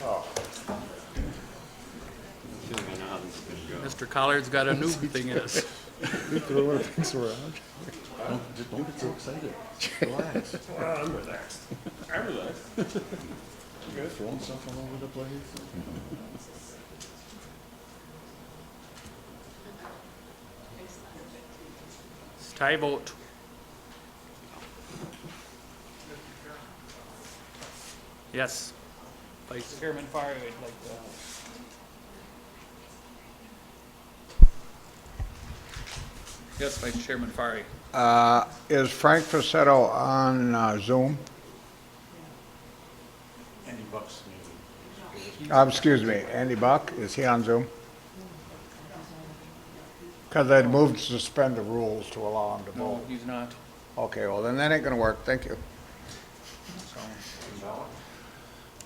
Oh. I feel like I know how this is gonna go. Mr. Collard's got a new thing in us. You throwing things around? Don't get so excited. Relax. I'm relaxed. I'm relaxed. You're throwing stuff all over the place. It's tie vote. Yes. Vice Chairman Farr would like to. Yes, Vice Chairman Farr. Is Frank Facetto on Zoom? Andy Buck's maybe. Excuse me, Andy Buck, is he on Zoom? Because I'd moved to suspend the rules to allow him to No, vote. he's not. Okay, well, then that ain't gonna work, thank you.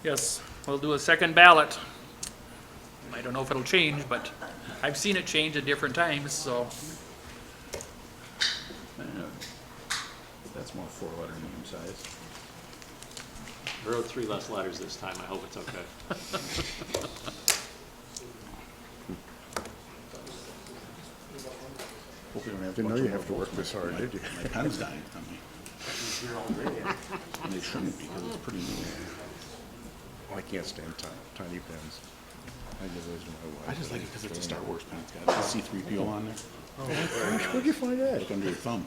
Yes, we'll do a second ballot. I don't know if it'll change, but I've seen it change at different times, so. That's more 4-letter name size. I wrote 3 less letters this time. I hope it's okay. Hope we don't have Didn't know much you of a have to vote. work this hard, did you? My pen's dying on me. And they shouldn't because it's pretty new. Oh, I can't stand tiny pens. I give those to my wife. I just like it because it's a Star Wars pen. It's got a C-3PO on there. Where'd you find that? Look under your thumb.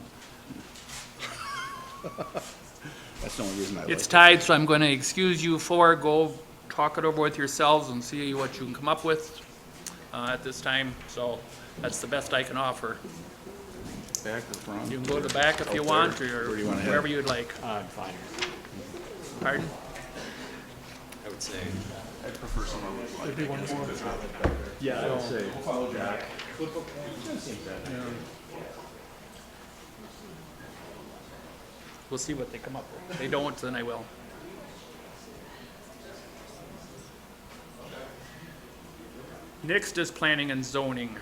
That's the only reason I like it. It's tied, so I'm going to excuse you four. Go talk it over with yourselves and see what you can come up with at this time. So that's the best I can offer. Back or front? You can go to the back if you want, or Where do you wanna have wherever it? you'd like. I'm fine. Pardon? I would say. I'd prefer someone with like. Maybe one more. Yeah, I would say. Jack. We'll see what they come up with. If they don't, then I will. Next is planning and zoning.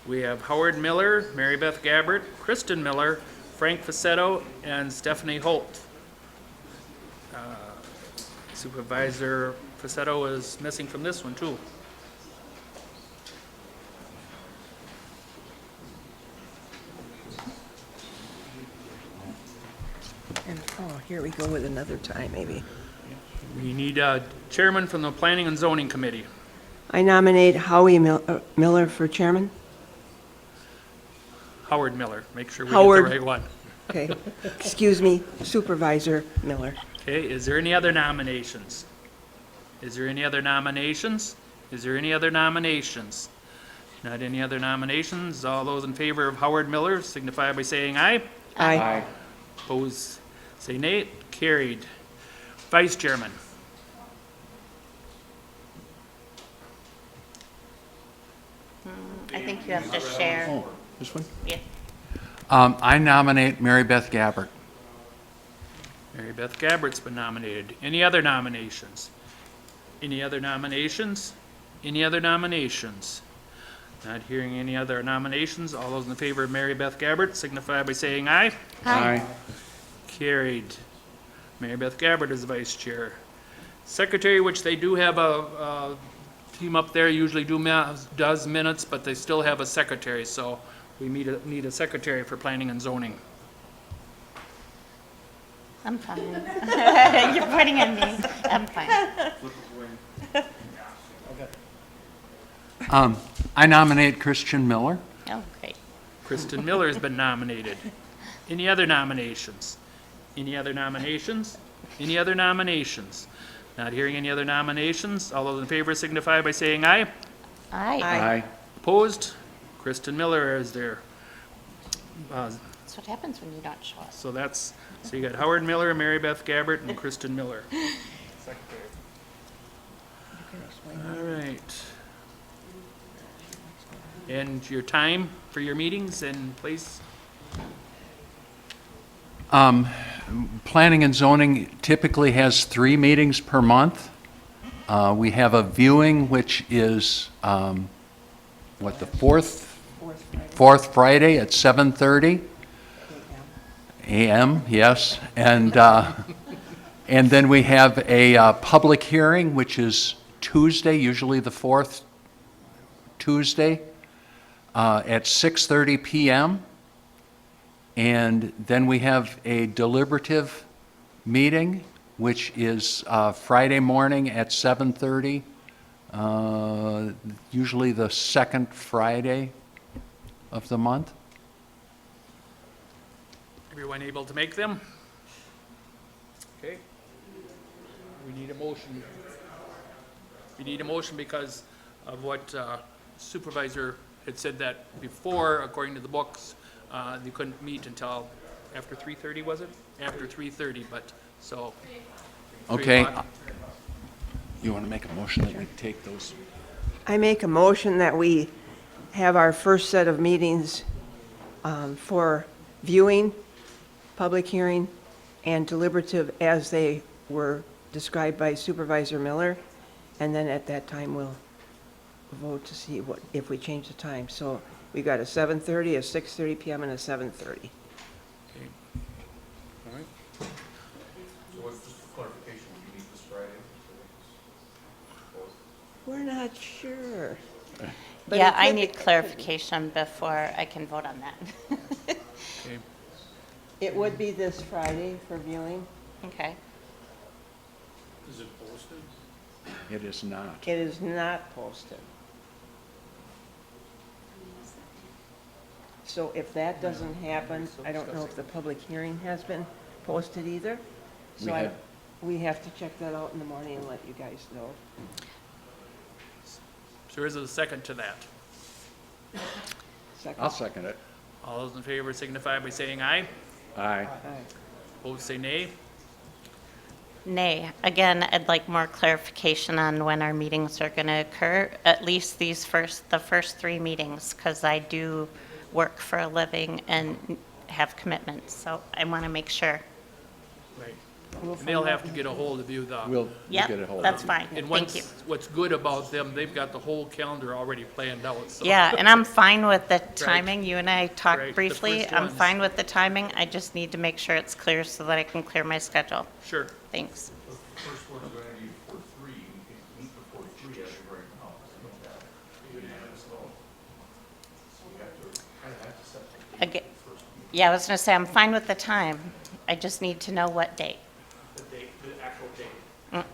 We have Howard Miller, Mary Beth Gabbert, Kristen Miller, Frank Facetto, and Stephanie Holt. Supervisor Facetto is missing from this one, too. And, oh, here we go with another tie, maybe. We need a chairman from the Planning and Zoning Committee. I nominate Howie Miller for chairman. Howard Miller, make sure we get Howard. the right one. Okay, excuse me, Supervisor Miller. Okay, is there any other nominations? Is there any other nominations? Is there any other nominations? Not any other nominations? All those in favor of Howard Miller signify by saying aye. Aye. Opposed, say nay. Carried. Vice Chairman. I think you have to share. This one? Yeah. I nominate Mary Beth Gabbert. Mary Beth Gabbert's been nominated. Any other nominations? Any other nominations? Any other nominations? Not hearing any other nominations. All those in favor of Mary Beth Gabbert signify by saying aye. Aye. Carried. Mary Beth Gabbert is the vice chair. Secretary, which they do have a team up there, usually does minutes, but they still have a secretary, so we need a secretary for planning and zoning. I'm fine. You're pointing at me. I'm fine. I nominate Christian Miller. Oh, great. Kristen Miller's been nominated. Any other nominations? Any other nominations? Any other nominations? Not hearing any other nominations. All those in favor signify by saying aye. Aye. Aye. Opposed? Kristen Miller is there. That's what happens when you don't show up. So you got Howard Miller, Mary Beth Gabbert, and Kristen Miller. All right. And your time for your meetings and place? Planning and zoning typically has 3 meetings per month. We have a viewing, which is, the fourth Friday at 7:30 a.m., yes. And then we have a public hearing, which is Tuesday, usually the 4th Tuesday, at 6:30 p.m. And then we have a deliberative meeting, which is Friday morning at 7:30, usually the second Friday of the month. Everyone able to make them? Okay. We need a motion. We need a motion because of what Supervisor had said that before, according to the books, they couldn't meet until after 3:30, was it? After 3:30, but, so. 3 Okay. o'clock. You want to make a motion that we take those? I make a motion that we have our first set of meetings for viewing, public hearing, and deliberative as they were described by Supervisor Miller. And then at that time, we'll vote to see if we change the time. So we got a 7:30, a 6:30 p.m., and a 7:30. Okay. All right. So what's just for clarification, will you meet this Friday? We're not sure. But Yeah, it I could- need clarification before I can vote on that. Okay. It would be this Friday for viewing. Okay. Is it posted? It is not. It is not posted. So if that doesn't happen, I don't know if the public hearing has been posted either. So we have to check that out in the morning and let you guys know. So is there a second to that? Second. I'll second it. All those in favor signify by saying aye. Aye. Aye. Opposed, say nay. Nay. Again, I'd like more clarification on when our meetings are going to occur, at least the first 3 meetings, because I do work for a living and have commitments, so I want to make sure. Right. And they'll have to get a hold of you, We'll Yep, get a hold of that's you. fine. And Thank you. what's good about them, they've got the whole calendar already planned out, so. Yeah, and I'm fine with the timing. You and I Right, talked the briefly. first I'm ones. fine with the timing. I just need to make sure it's clear so that I can clear my schedule. Sure. Thanks. First one's going to be for 3, you can Yeah, I was gonna say, I'm fine with the time. I just need to know what date. The date, the actual date.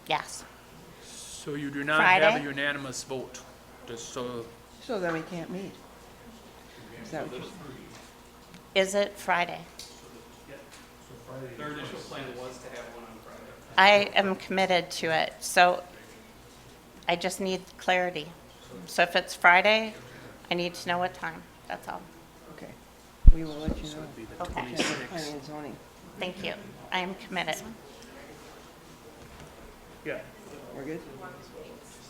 Yes. So you do not have a Friday? unanimous vote, just so, So then we can't meet. Is that what you're saying? Is it Friday? Their initial plan was to have one on Friday. I am committed to it, so I just need clarity. So if it's Friday, I need to know what time, that's all. Okay. We will let you know. Okay. Planning and zoning. Thank you. I am committed. Yeah. We're good?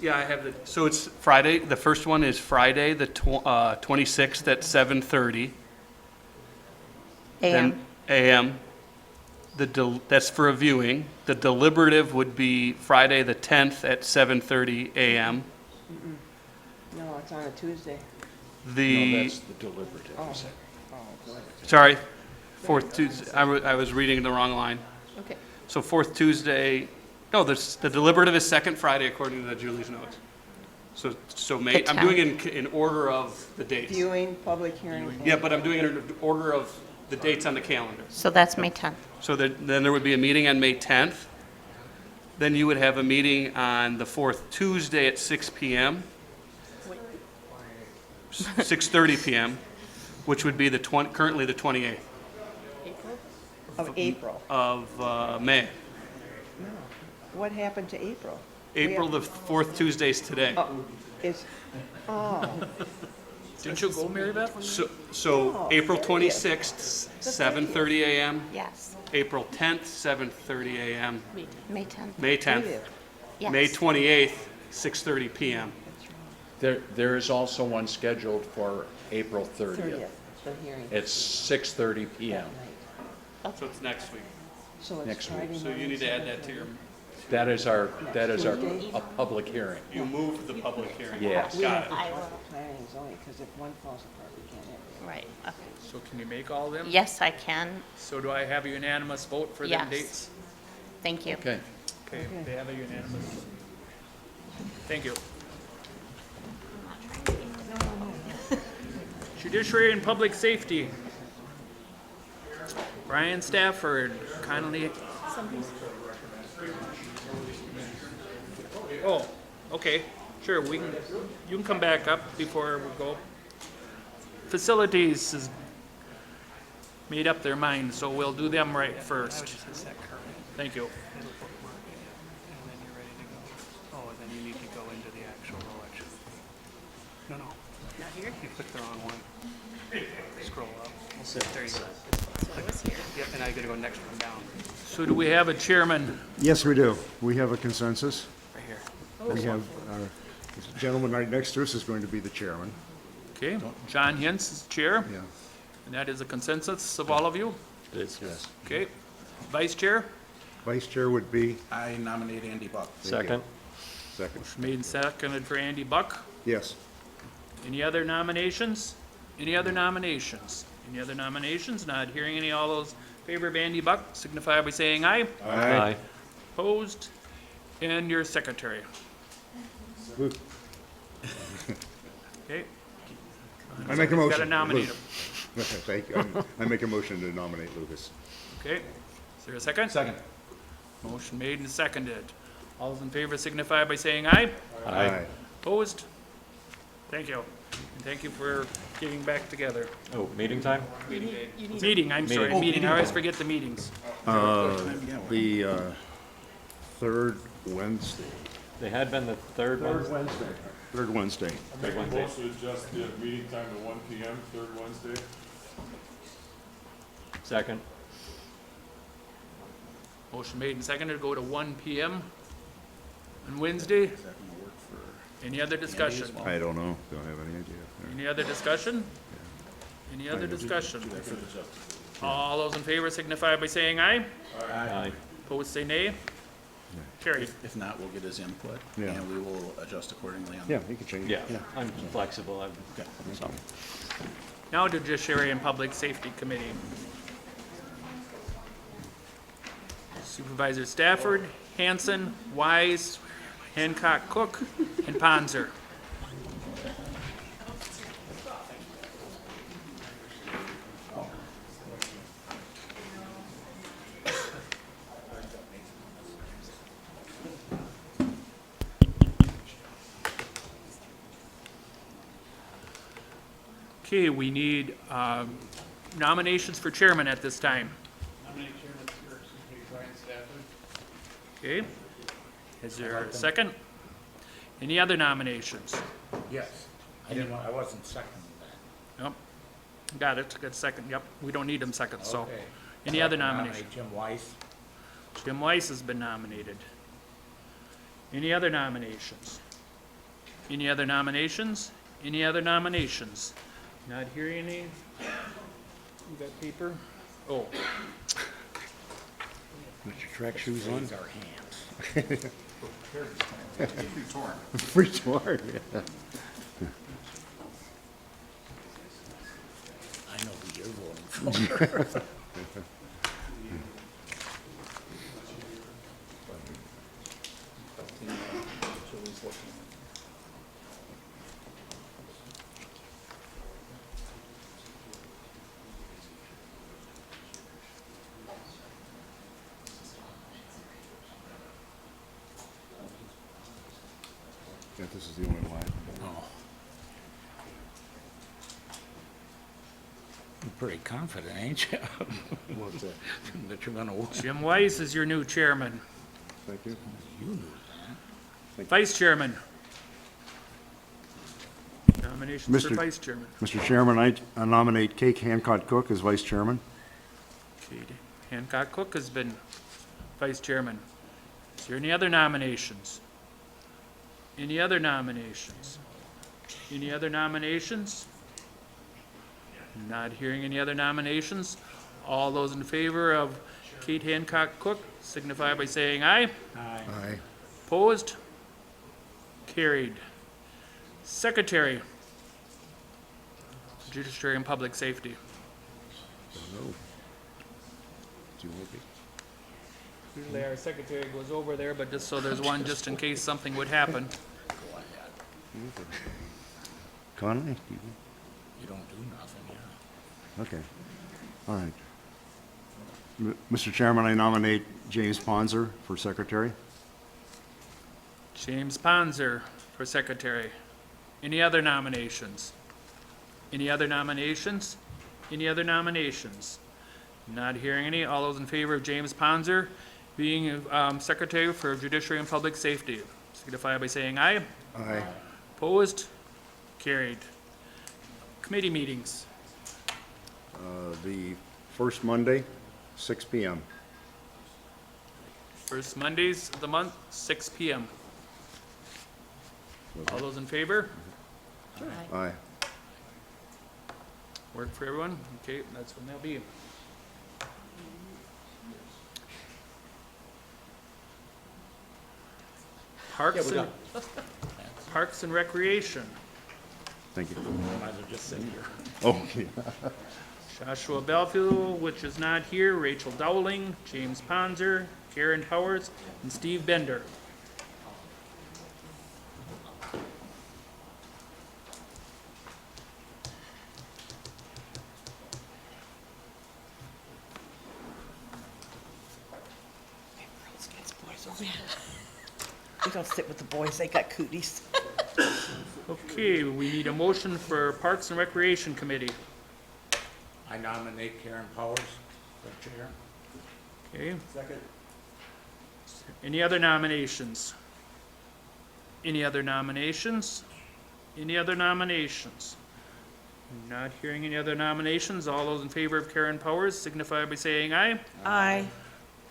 Yeah, I have so it's Friday, the first one is Friday, the 26th at 7:30. AM. AM. That's for a viewing. The deliberative would be Friday, the 10th at 7:30 AM. No, it's on a Tuesday. The, That's the deliberative. Oh, good. sorry, fourth Tuesday, I was reading the wrong line. Okay. So fourth Tuesday, no, the deliberative is second Friday according to Julie's notes. So May, The I'm doing in order of the dates. Viewing, public hearing. Yeah, but I'm doing it in order of the dates on the calendar. So that's May 10th. So then there would be a meeting on May 10th. Then you would have a meeting on the fourth Tuesday at 6 PM. 6:30 PM, which would be currently the 28th Of April. of May. No. What happened to April? April, the fourth Tuesday's today. It's, oh. didn't you go, Mary Beth? So Oh, April serious? 26th, 7:30 AM. Yes. April 10th, 7:30 AM. May 10th. May 10th. Yes. May 28th, 6:30 PM. There is also one scheduled for April 30th. 30th, the hearing. It's 6:30 PM. So it's next week. So it's next week. Friday So you morning, need to add that to your, That is our Tuesday? a public hearing. you moved the public hearing. Yes. We have Got to it. call the planning and zoning, because if one falls apart, we can't have it. Right, okay. So can you make all them? Yes, I can. So do I have a unanimous vote for them Yes. dates? Thank you. Okay. Okay, they have a unanimous. Thank you. Judiciary and Public Safety. Brian Stafford, Connolly. Oh, okay, sure, you can come back up before we go. Facilities has made up their mind, so we'll do them right first. Thank you. And then you're ready to go. Oh, and then you need to go into the actual election. No, not here. You clicked the wrong one. Scroll up. There you go. Yep, and I gotta go next one down, So do we have a chairman? Yes, we do. We have a consensus. right here. We have, the gentleman right next to us is going to be the chairman. Okay, John Hintz is chair, Yeah. and that is a consensus of all of you? Yes. Okay, vice chair, Vice chair would be? I nominate Andy Buck. Second. Second. made and seconded for Andy Buck. Yes. Any other nominations? Any other nominations? Any other nominations? Not hearing any. All those in favor of Andy Buck signify by saying aye. Aye. Opposed? And your secretary. Okay, I make a motion. gotta nominate him. Thank you. I make a motion to nominate Lucas. Okay, is there a second? Second. Motion made and seconded. All those in favor signify by saying aye. Aye. Opposed? Thank you. And thank you for getting back together. Oh, meeting time? Meeting, I'm sorry, meeting. I always forget the meetings. The third Wednesday. They had been the third one. Wednesday. Third Wednesday. Third Wednesday. to adjust the meeting time to 1 PM, third Wednesday. Second. Motion made and seconded to go to 1 PM on Wednesday. Any other discussion? I don't know. Don't have any idea. Any other discussion? Any other discussion? All those in favor signify by saying aye. Aye. Opposed, say nay. Carried. If not, we'll get his input, Yeah. and we will adjust accordingly on Yeah, you can change it. Yeah, I'm flexible. So. Now to Judiciary and Public Safety Committee. Supervisor Stafford, Hanson, Wise, Hancock, Cook, and Panzer. Okay, we need nominations for chairman at this time. Nominate Chairman for, Brian Stafford. Okay, is there a second? Any other nominations? Yes. I wasn't seconding that. Yep, got it, got a second, yep, we don't need them seconds, so. Okay. Any So other nominate nominations? Jim Weiss. Jim Weiss has been nominated. Any other nominations? Any other nominations? Any other nominations? Not hearing any? You got paper? Oh, Put your track shoes on. Raise our hands. Free torn, yeah. I know who you're voting for. Yeah, this is the only line. Oh. You're pretty confident, ain't you? What's that? That you're gonna win. Jim Weiss is your new chairman. Thank you. You knew that. Vice chairman. Nominations for Mr. vice chairman. Mr. Chairman, I nominate Kate Hancock Cook as vice chairman. Kate Hancock Cook has been vice chairman. Is there any other nominations? Any other nominations? Any other nominations? Not hearing any other nominations. All those in favor of Kate Hancock Cook signify by saying aye. Aye. Opposed? Carried. Secretary. Judiciary and Public Safety. No. Do you want me? Usually our secretary goes over there, but just so there's one, just in case something would happen. Conley? You don't do nothing, yeah. Okay. All right. Mr. Chairman, I nominate James Ponzer for secretary. James Ponzer for secretary. Any other nominations? Any other nominations? Any other nominations? Not hearing any. All those in favor of James Ponzer being secretary for Judiciary and Public Safety, signify by saying aye. Aye. Opposed? Carried. Committee meetings. The first Monday, 6 PM. First Mondays of the month, 6 PM. All those in favor? Aye. Work for everyone? Okay, that's when they'll be. Parks and Recreation. Thank you. Might as well just sit here. Oh, yeah. Joshua Belfield, which is not here, Rachel Dowling, James Ponzer, Karen Towers, and Steve Bender. We don't sit with the boys, they got cooties. Okay, we need a motion for Parks and Recreation Committee. I nominate Karen Powers for chair. Okay, Second. any other nominations? Any other nominations? Any other nominations? Not hearing any other nominations. All those in favor of Karen Powers signify by saying aye. Aye.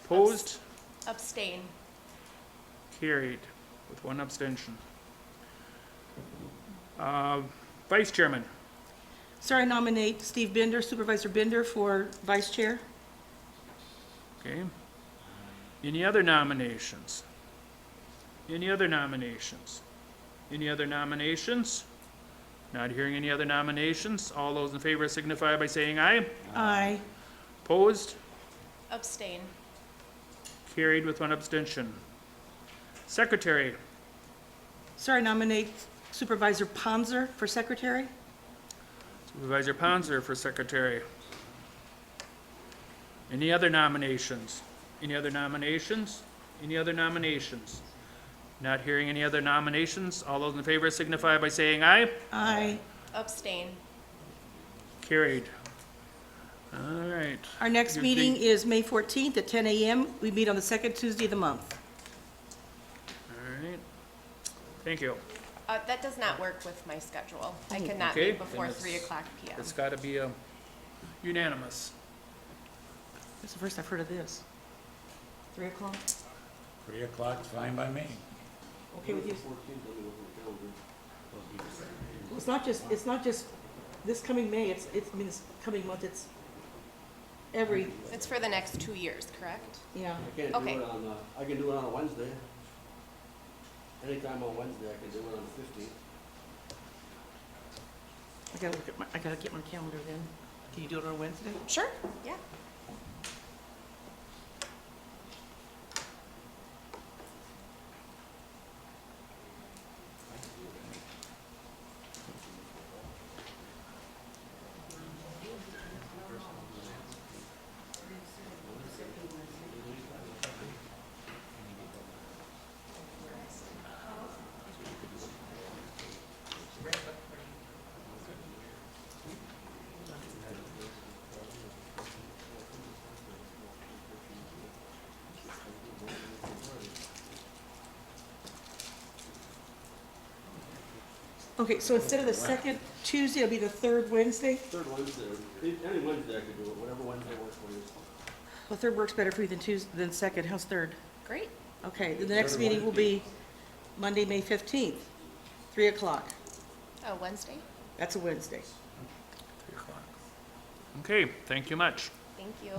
Opposed? Abstain. Carried with one abstention. Vice Chairman. Sir, I nominate Steve Bender, Supervisor Bender, for vice chair. Okay. Any other nominations? Any other nominations? Any other nominations? Not hearing any other nominations. All those in favor signify by saying aye. Aye. Opposed? Abstain. Carried with one abstention. Secretary. Sir, I nominate Supervisor Ponzer for secretary. Supervisor Ponzer for secretary. Any other nominations? Any other nominations? Any other nominations? Not hearing any other nominations. All those in favor signify by saying aye. Aye. Abstain. Carried. All right. Our next Your meeting date- is May 14th at 10 a.m. We meet on the second Tuesday of the month. All right. Thank you. That does not work with my schedule. I cannot Okay, meet before then 3 it's- o'clock PM. It's got to be unanimous. This is the first I've heard of this. 3 o'clock? 3 o'clock's fine by me. Okay with you? Well, it's not just this coming May, I mean, this coming month, it's every, It's for the next 2 years, correct? yeah. I can't Okay. do it on, I can do it on a Wednesday. Anytime on Wednesday, I can do it on the 15th. I gotta get my calendar then. Can you do it on Wednesday? Sure, yeah. Okay, so instead of the second Tuesday, it'll be the third Wednesday? Third Wednesday, any Wednesday I can do it, whatever Wednesday works for you. Well, third works better for you than Tuesday, than second. How's third? Great. Okay, then the next meeting will be Monday, May 15th, 3 o'clock. Oh, Wednesday? That's a Wednesday. 3 o'clock. Okay, thank you much. Thank you.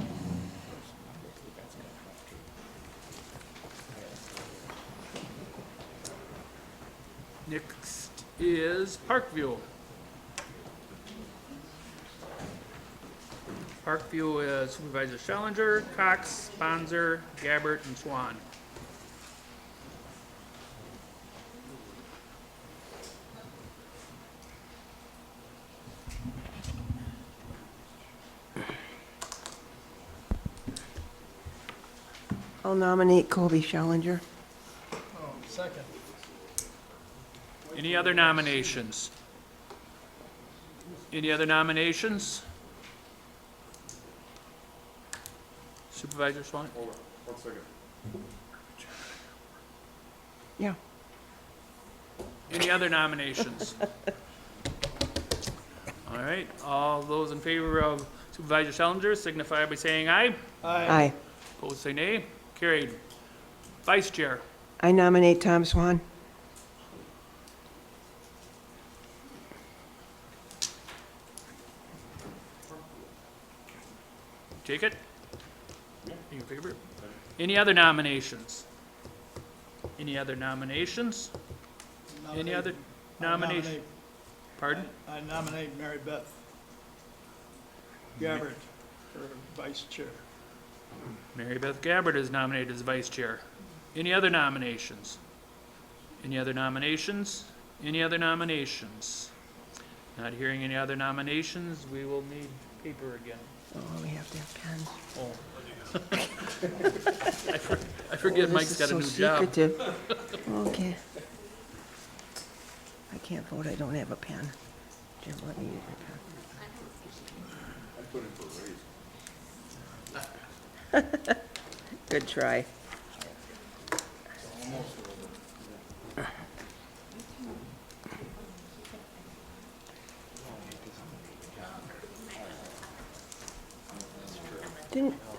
Next is Parkview. Parkview is Supervisor Schellinger, Cox, Bonzer, Gabbert, and Swan. I'll nominate Colby Schellinger. Second. Any other nominations? Any other nominations? Supervisor Swan? One second. Yeah. Any other nominations? All right, all those in favor of Supervisor Schellinger signify by saying aye. Aye. Opposed, say nay. Carried. Vice Chair. I nominate Tom Swan. Take it? In favor? Any other nominations? Any other nominations? Any other nomination? Pardon? I nominate Mary Beth Gabbard for vice chair. Mary Beth Gabbard is nominated as Vice Chair. Any other nominations? Any other nominations? Any other nominations? Not hearing any other nominations, we will need paper again. Oh, we have to have pens. Oh. I forget Mike's got a new This job. is so secretive. Okay. I can't vote, I don't have a pen. Jim, let me use your pen. Good try.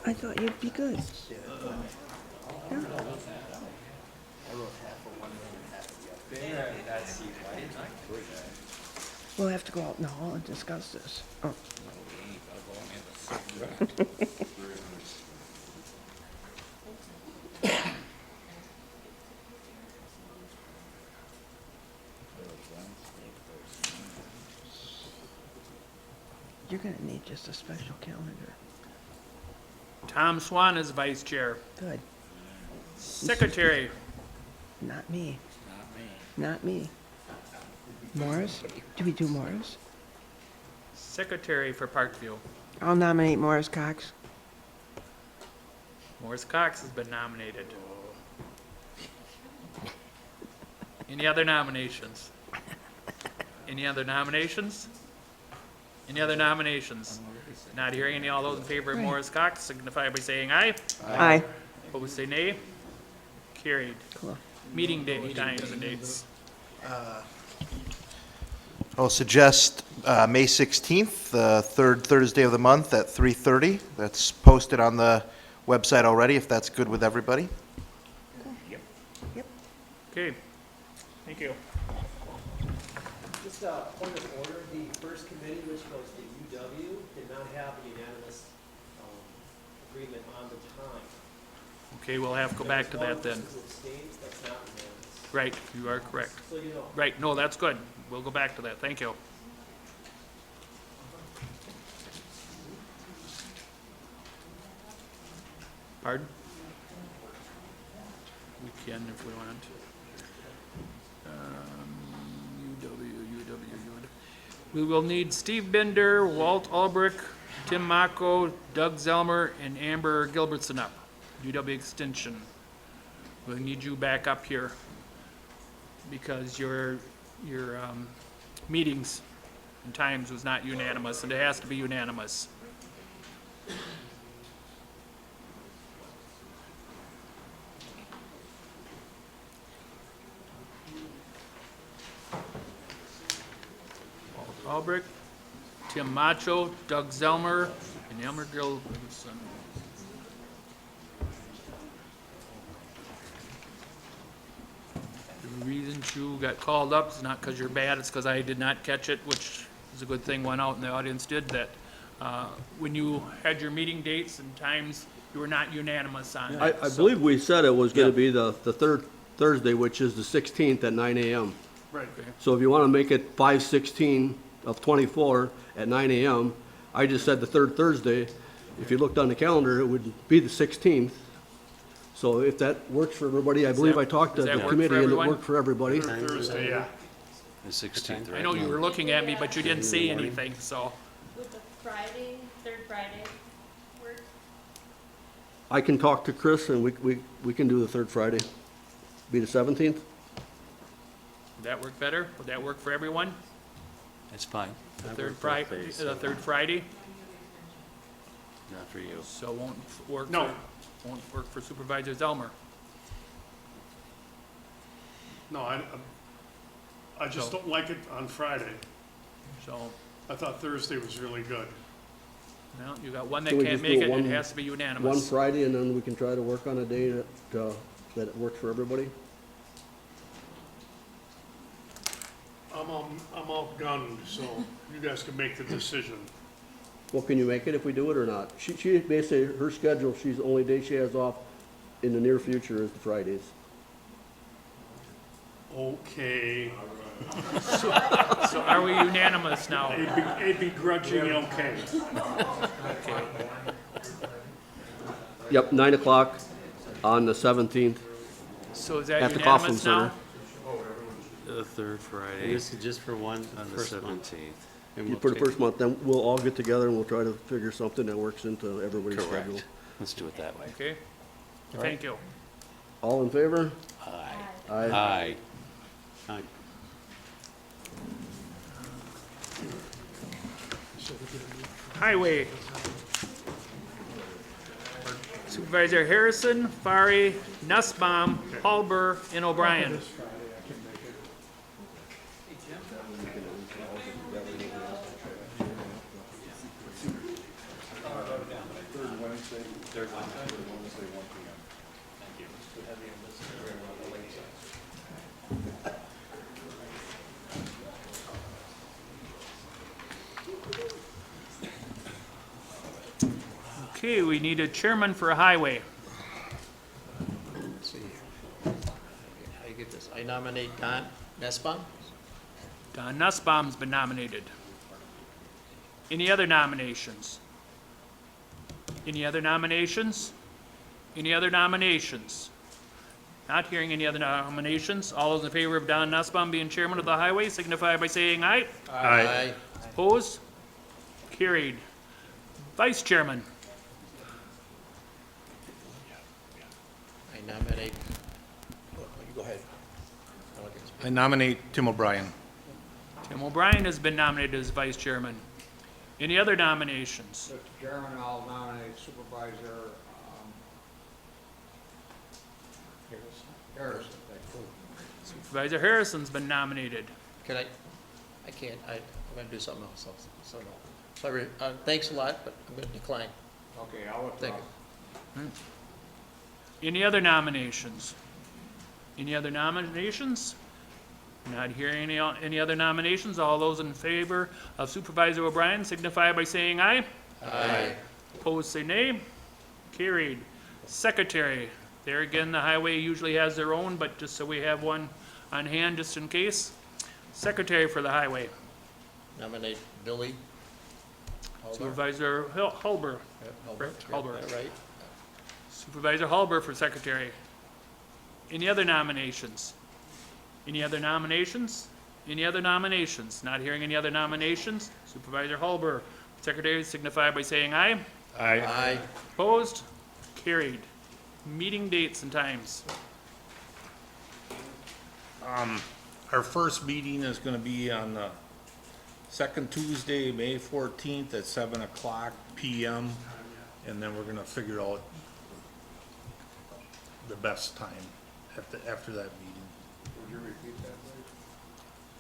I thought you'd be good. Yeah. We'll have to go out in the hall and discuss this. Oh. You're gonna need just a special calendar. Tom Swan is Vice Chair. Good. Secretary. Not me. Not me. Morris? Do we do Morris? Secretary for Parkview. I'll nominate Morris Cox. Morris Cox has been nominated. Any other nominations? Any other nominations? Any other nominations? Not hearing any. All those in favor of Morris Cox signify by saying aye. Aye. Opposed, say nay. Carried. Meeting date, times and dates. I'll suggest May 16th, the third Thursday of the month at 3:30. That's posted on the website already, if that's good with everybody. Okay. Thank you. Just a point of order, the first committee, which was the UW, did not have a unanimous agreement on the time. Okay, we'll have to go back to that then. One person abstains, that's not unanimous. Right, you are correct. So you know. Right, no, that's good. We'll go back to that. Thank you. Pardon? We can if we want. We will need Steve Bender, Walt Ulbrich, Tim Mako, Doug Zelmer, and Amber Gilbertson up. UW Extension. We'll need you back up here because your meetings and times was not unanimous, and it has to be unanimous. Walt Ulbrich, Tim Macho, Doug Zelmer, and Amber Gilbertson. The reason you got called up is not because you're bad, it's because I did not catch it, which is a good thing, one out in the audience did, that when you had your meeting dates and times, you were not unanimous on I that. believe we said it was gonna be the third Thursday, which is the 16th at 9 AM. Right. So if you wanna make it 5/16 of 24 at 9 AM, I just said the third Thursday. If you looked on the calendar, it would be the 16th. So if that works for everybody, I believe I talked to does that the work committee for and it everyone? worked for everybody. Thursday, yeah. The 16th, right? I know you were looking at me, but you didn't say anything, so. Would the Friday, third Friday work? I can talk to Chris and we can do the third Friday. Be the 17th? Would that work better? Would that work for everyone? It's fine. The third Friday? Not for you. So won't work No. won't work for Supervisor Zelmer. No, I just don't like it on Friday. So, Uh, I thought Thursday was really good. well, you got one that Can we can't just do make it it, and it one- has to be One unanimous. Friday and then we can try to work on a day that it works for everybody? I'm outgunned, so you guys can make the decision. Well, can you make it if we do it or not? She basically, her schedule, she's, the only day she has off in the near future is the Fridays. Okay. So are we unanimous now? A begrudging okay. Okay. Yep, 9 o'clock on the 17th So is that at the Coughlin unanimous now? Center. The third Friday. This is just for one on the 17th. For the first month, then we'll all get together and we'll try to figure something that works into everybody's schedule. Correct. Let's do it that way. Okay. Thank you. All in favor? Aye. Aye. Aye. Highway. Supervisor Harrison, Fari, Nussbaum, Halber, and O'Brien. Okay, we need a chairman for a highway. Let's see. How you get this? I nominate Don Nussbaum. Don Nussbaum's been nominated. Any other nominations? Any other nominations? Any other nominations? Not hearing any other nominations. All those in favor of Don Nussbaum being chairman of the highway signify by saying aye. Aye. Opposed? Carried. Vice chairman. I nominate, you go ahead. I nominate Tim O'Brien. Tim O'Brien has been nominated as vice chairman. Any other nominations? Mr. Chairman, I'll nominate Supervisor Harrison. Supervisor Harrison's been nominated. Can I can't, I'm gonna do something else, so no. Sorry, thanks a lot, but I'm gonna decline. Okay, I'll withdraw. Thank you. Any other nominations? Any other nominations? Not hearing any other nominations. All those in favor of Supervisor O'Brien signify by saying aye. Aye. Opposed, say nay. Carried. Secretary, there again, the highway usually has their own, but just so we have one on hand, just in case. Secretary for the highway, Nominate Billy. Halber. Supervisor Hulber. Halber. Halber. Right. Supervisor Hulber for secretary. Any other nominations? Any other nominations? Any other nominations? Not hearing any other nominations. Supervisor Hulber, secretary, signify by saying aye. Aye. Opposed? Carried. Meeting dates and times. Our first meeting is gonna be on the second Tuesday, May 14th at 7:00 PM. And then we're gonna figure out the best time after that meeting. Would you repeat that, please?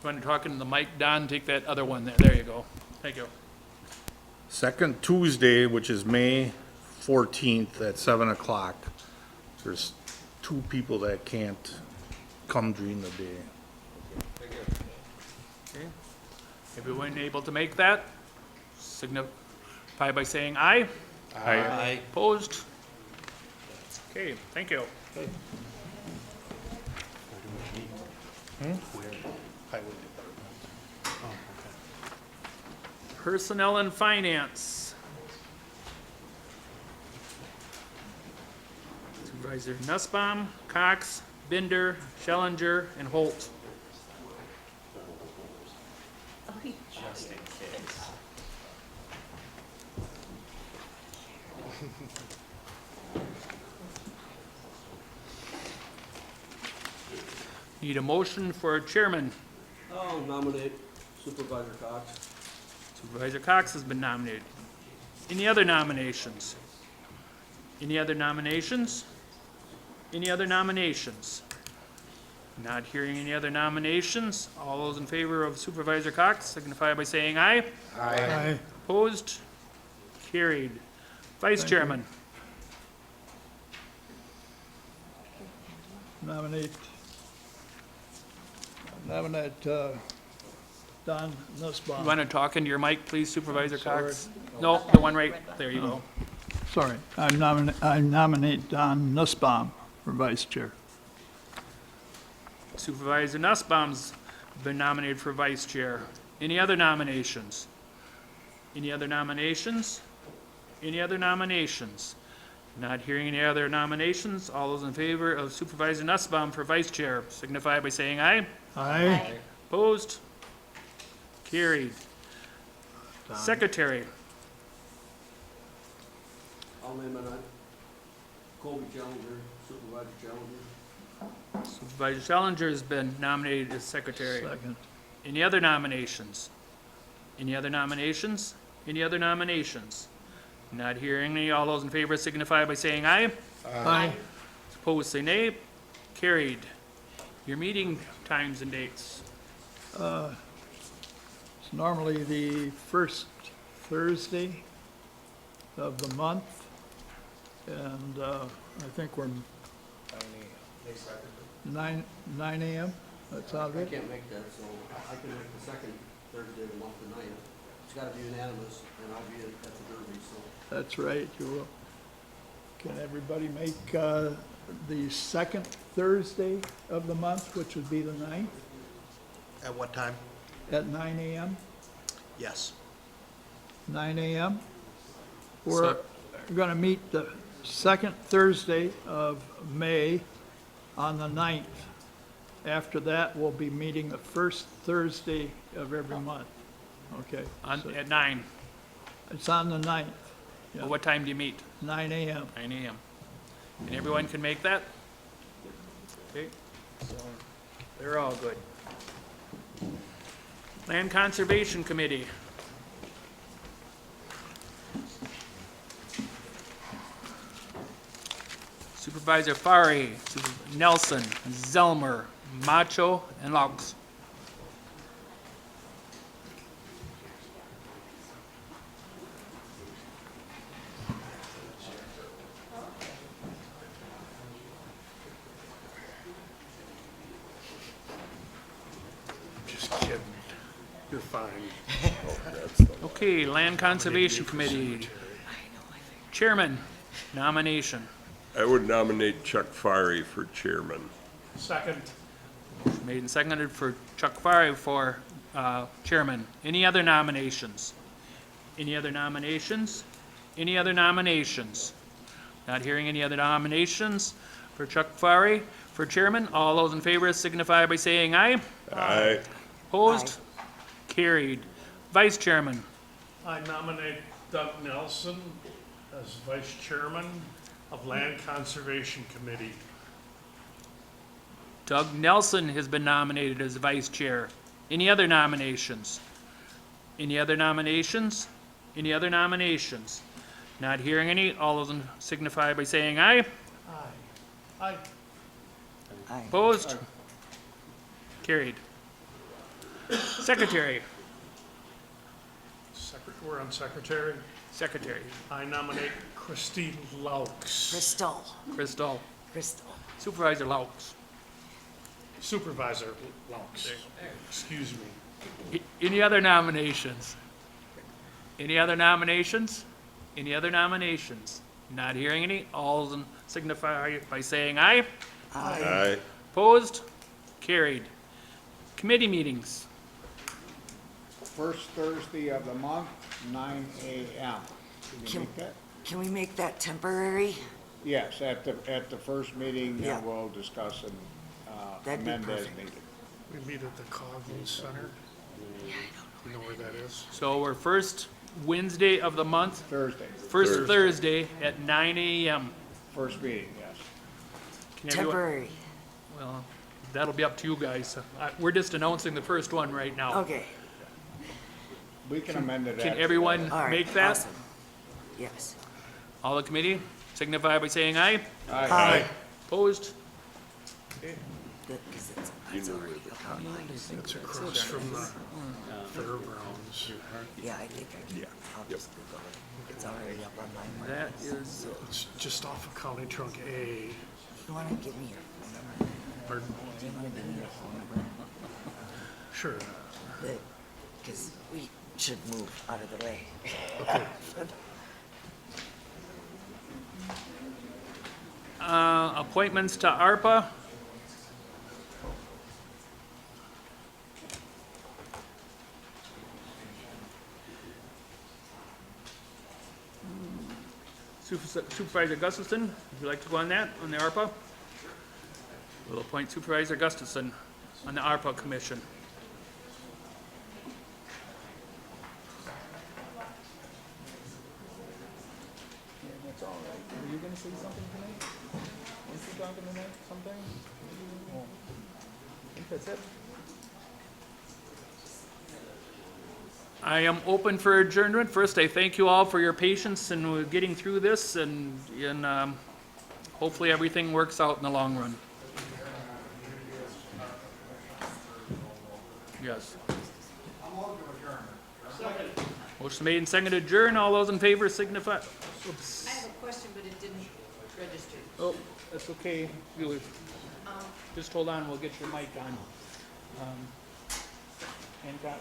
When you're talking to the mic, Don, take that other one there. There you go. Thank you. Second Tuesday, which is May 14th at 7:00. There's 2 people that can't come during the day. Okay. Everyone able to make that? Signify by saying aye. Aye. Opposed? Okay, thank you. Personnel and Finance. Supervisor Nussbaum, Cox, Binder, Schellinger, and Holt. Just in case. Need a motion for chairman. I'll nominate Supervisor Cox. Supervisor Cox has been nominated. Any other nominations? Any other nominations? Any other nominations? Not hearing any other nominations. All those in favor of Supervisor Cox signify by saying aye. Aye. Opposed? Carried. Vice Chairman. Nominate Don Nussbaum. You want to talk into your mic, please, Supervisor Cox? No, the one right, there you go. Sorry, I nominate Don Nussbaum for vice chair. Supervisor Nussbaum's been nominated for vice chair. Any other nominations? Any other nominations? Any other nominations? Not hearing any other nominations, all those in favor of Supervisor Nussbaum for vice chair signify by saying aye. Aye. Opposed? Carried. Secretary. I'll name it Colby Challenger, Supervisor Challenger. Supervisor Schellinger has been nominated as secretary. Second. Any other nominations? Any other nominations? Any other nominations? Not hearing any. All those in favor signify by saying aye. Aye. Opposed, say nay. Carried. Your meeting times and dates. It's normally the first Thursday of the month, and I think we're 9 a.m. That sounds I good? can't make that, so I can make the second Thursday of the month at 9. It's gotta be unanimous, and I'll be at the Derby, so. That's right, you will. Can everybody make the second Thursday of the month, which would be the 9th, At what time? at 9 a.m.? Yes. 9 a.m. We're going to meet the second Thursday of May on the 9th. After that, we'll be meeting the first Thursday of every month. Okay? So At 9. it's on the 9th, yeah, What time do you meet? 9 a.m. 9 a.m. And everyone can make that? Okay, so they're all good. Land Conservation Committee. Supervisor Fari, Nelson, Zelmer, Macho, and Laux. Just kidding. You're fine. Okay, Land Conservation Committee. Chairman, nomination. I would nominate Chuck Fari for chairman. Second. Made and seconded for Chuck Fari for chairman. Any other nominations? Any other nominations? Any other nominations? Not hearing any other nominations for Chuck Fari for chairman. All those in favor signify by saying aye. Aye. Opposed? Carried. Vice chairman. I nominate Doug Nelson as vice chairman of Land Conservation Committee. Doug Nelson has been nominated as vice chair. Any other nominations? Any other nominations? Any other nominations? Not hearing any. All those in signify by saying aye. Aye. Opposed? Carried. Secretary. We're on secretary. Secretary. I nominate Christine Laux. Crystal. Crystal. Supervisor Laux. Supervisor Laux. Excuse me. Any other nominations? Any other nominations? Any other nominations? Not hearing any. All those in signify by saying aye. Aye. Opposed? Carried. Committee meetings. First Thursday of the month, 9 a.m. Can you make that? Can we make that temporary? Yes, at the first meeting, Yeah. we'll discuss and That'd be amend as perfect. needed. We meet at the Coglin Center. You know where that is? So we're first Wednesday of the month, Thursday, first Thursday at 9 a.m. first meeting, yes. Can everyone- Temporary. Well, that'll be up to you guys. We're just announcing the first one right now. Okay. We can amend it. Can after everyone All right, make that? awesome. Yes. All the committee signify by saying aye. that. Aye. Opposed? Good, 'cause it's already on mine. It's across from the fairgrounds. Yeah, I think I can. I'll just Google it. It's already up on mine. That is, It's just off of County Trunk A. You wanna give me your phone number? Pardon? Do you wanna give me your phone number? Sure. Because we should move out of the way. Okay. appointments to ARPA. Supervisor Gustafson, would you like to go on that, on the ARPA? We'll appoint Supervisor Gustafson on the ARPA Commission. That's all right. Were you gonna say something tonight? Weren't you talking tonight, something? Oh, I think that's it. I am open for adjournment. First, I thank you all for your patience in getting through this, and hopefully everything works out in the long run. Yes. Motion made and seconded to adjourn. All those in favor signify. Oops. I have a question, but it didn't register. Oh, that's okay. Just hold on, we'll get your mic on. Hancock.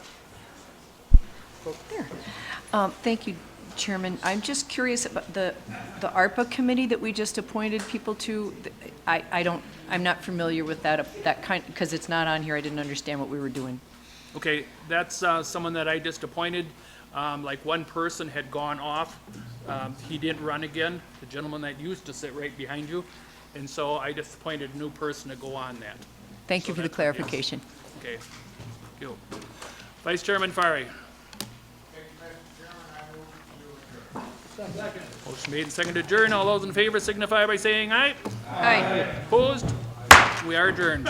Thank you, Chairman. I'm just curious about the ARPA committee that we just appointed people to. I'm not familiar with that kind, because it's not on here. I didn't understand what we were doing. Okay, that's someone that I just appointed. Like one person had gone off. He didn't run again, the gentleman that used to sit right behind you. And so I just appointed a new person to go on that. Thank you for the clarification. Okay, thank you. Vice Chairman Fari. Motion made and seconded to adjourn. All those in favor signify by saying aye. Aye. Opposed? We are adjourned.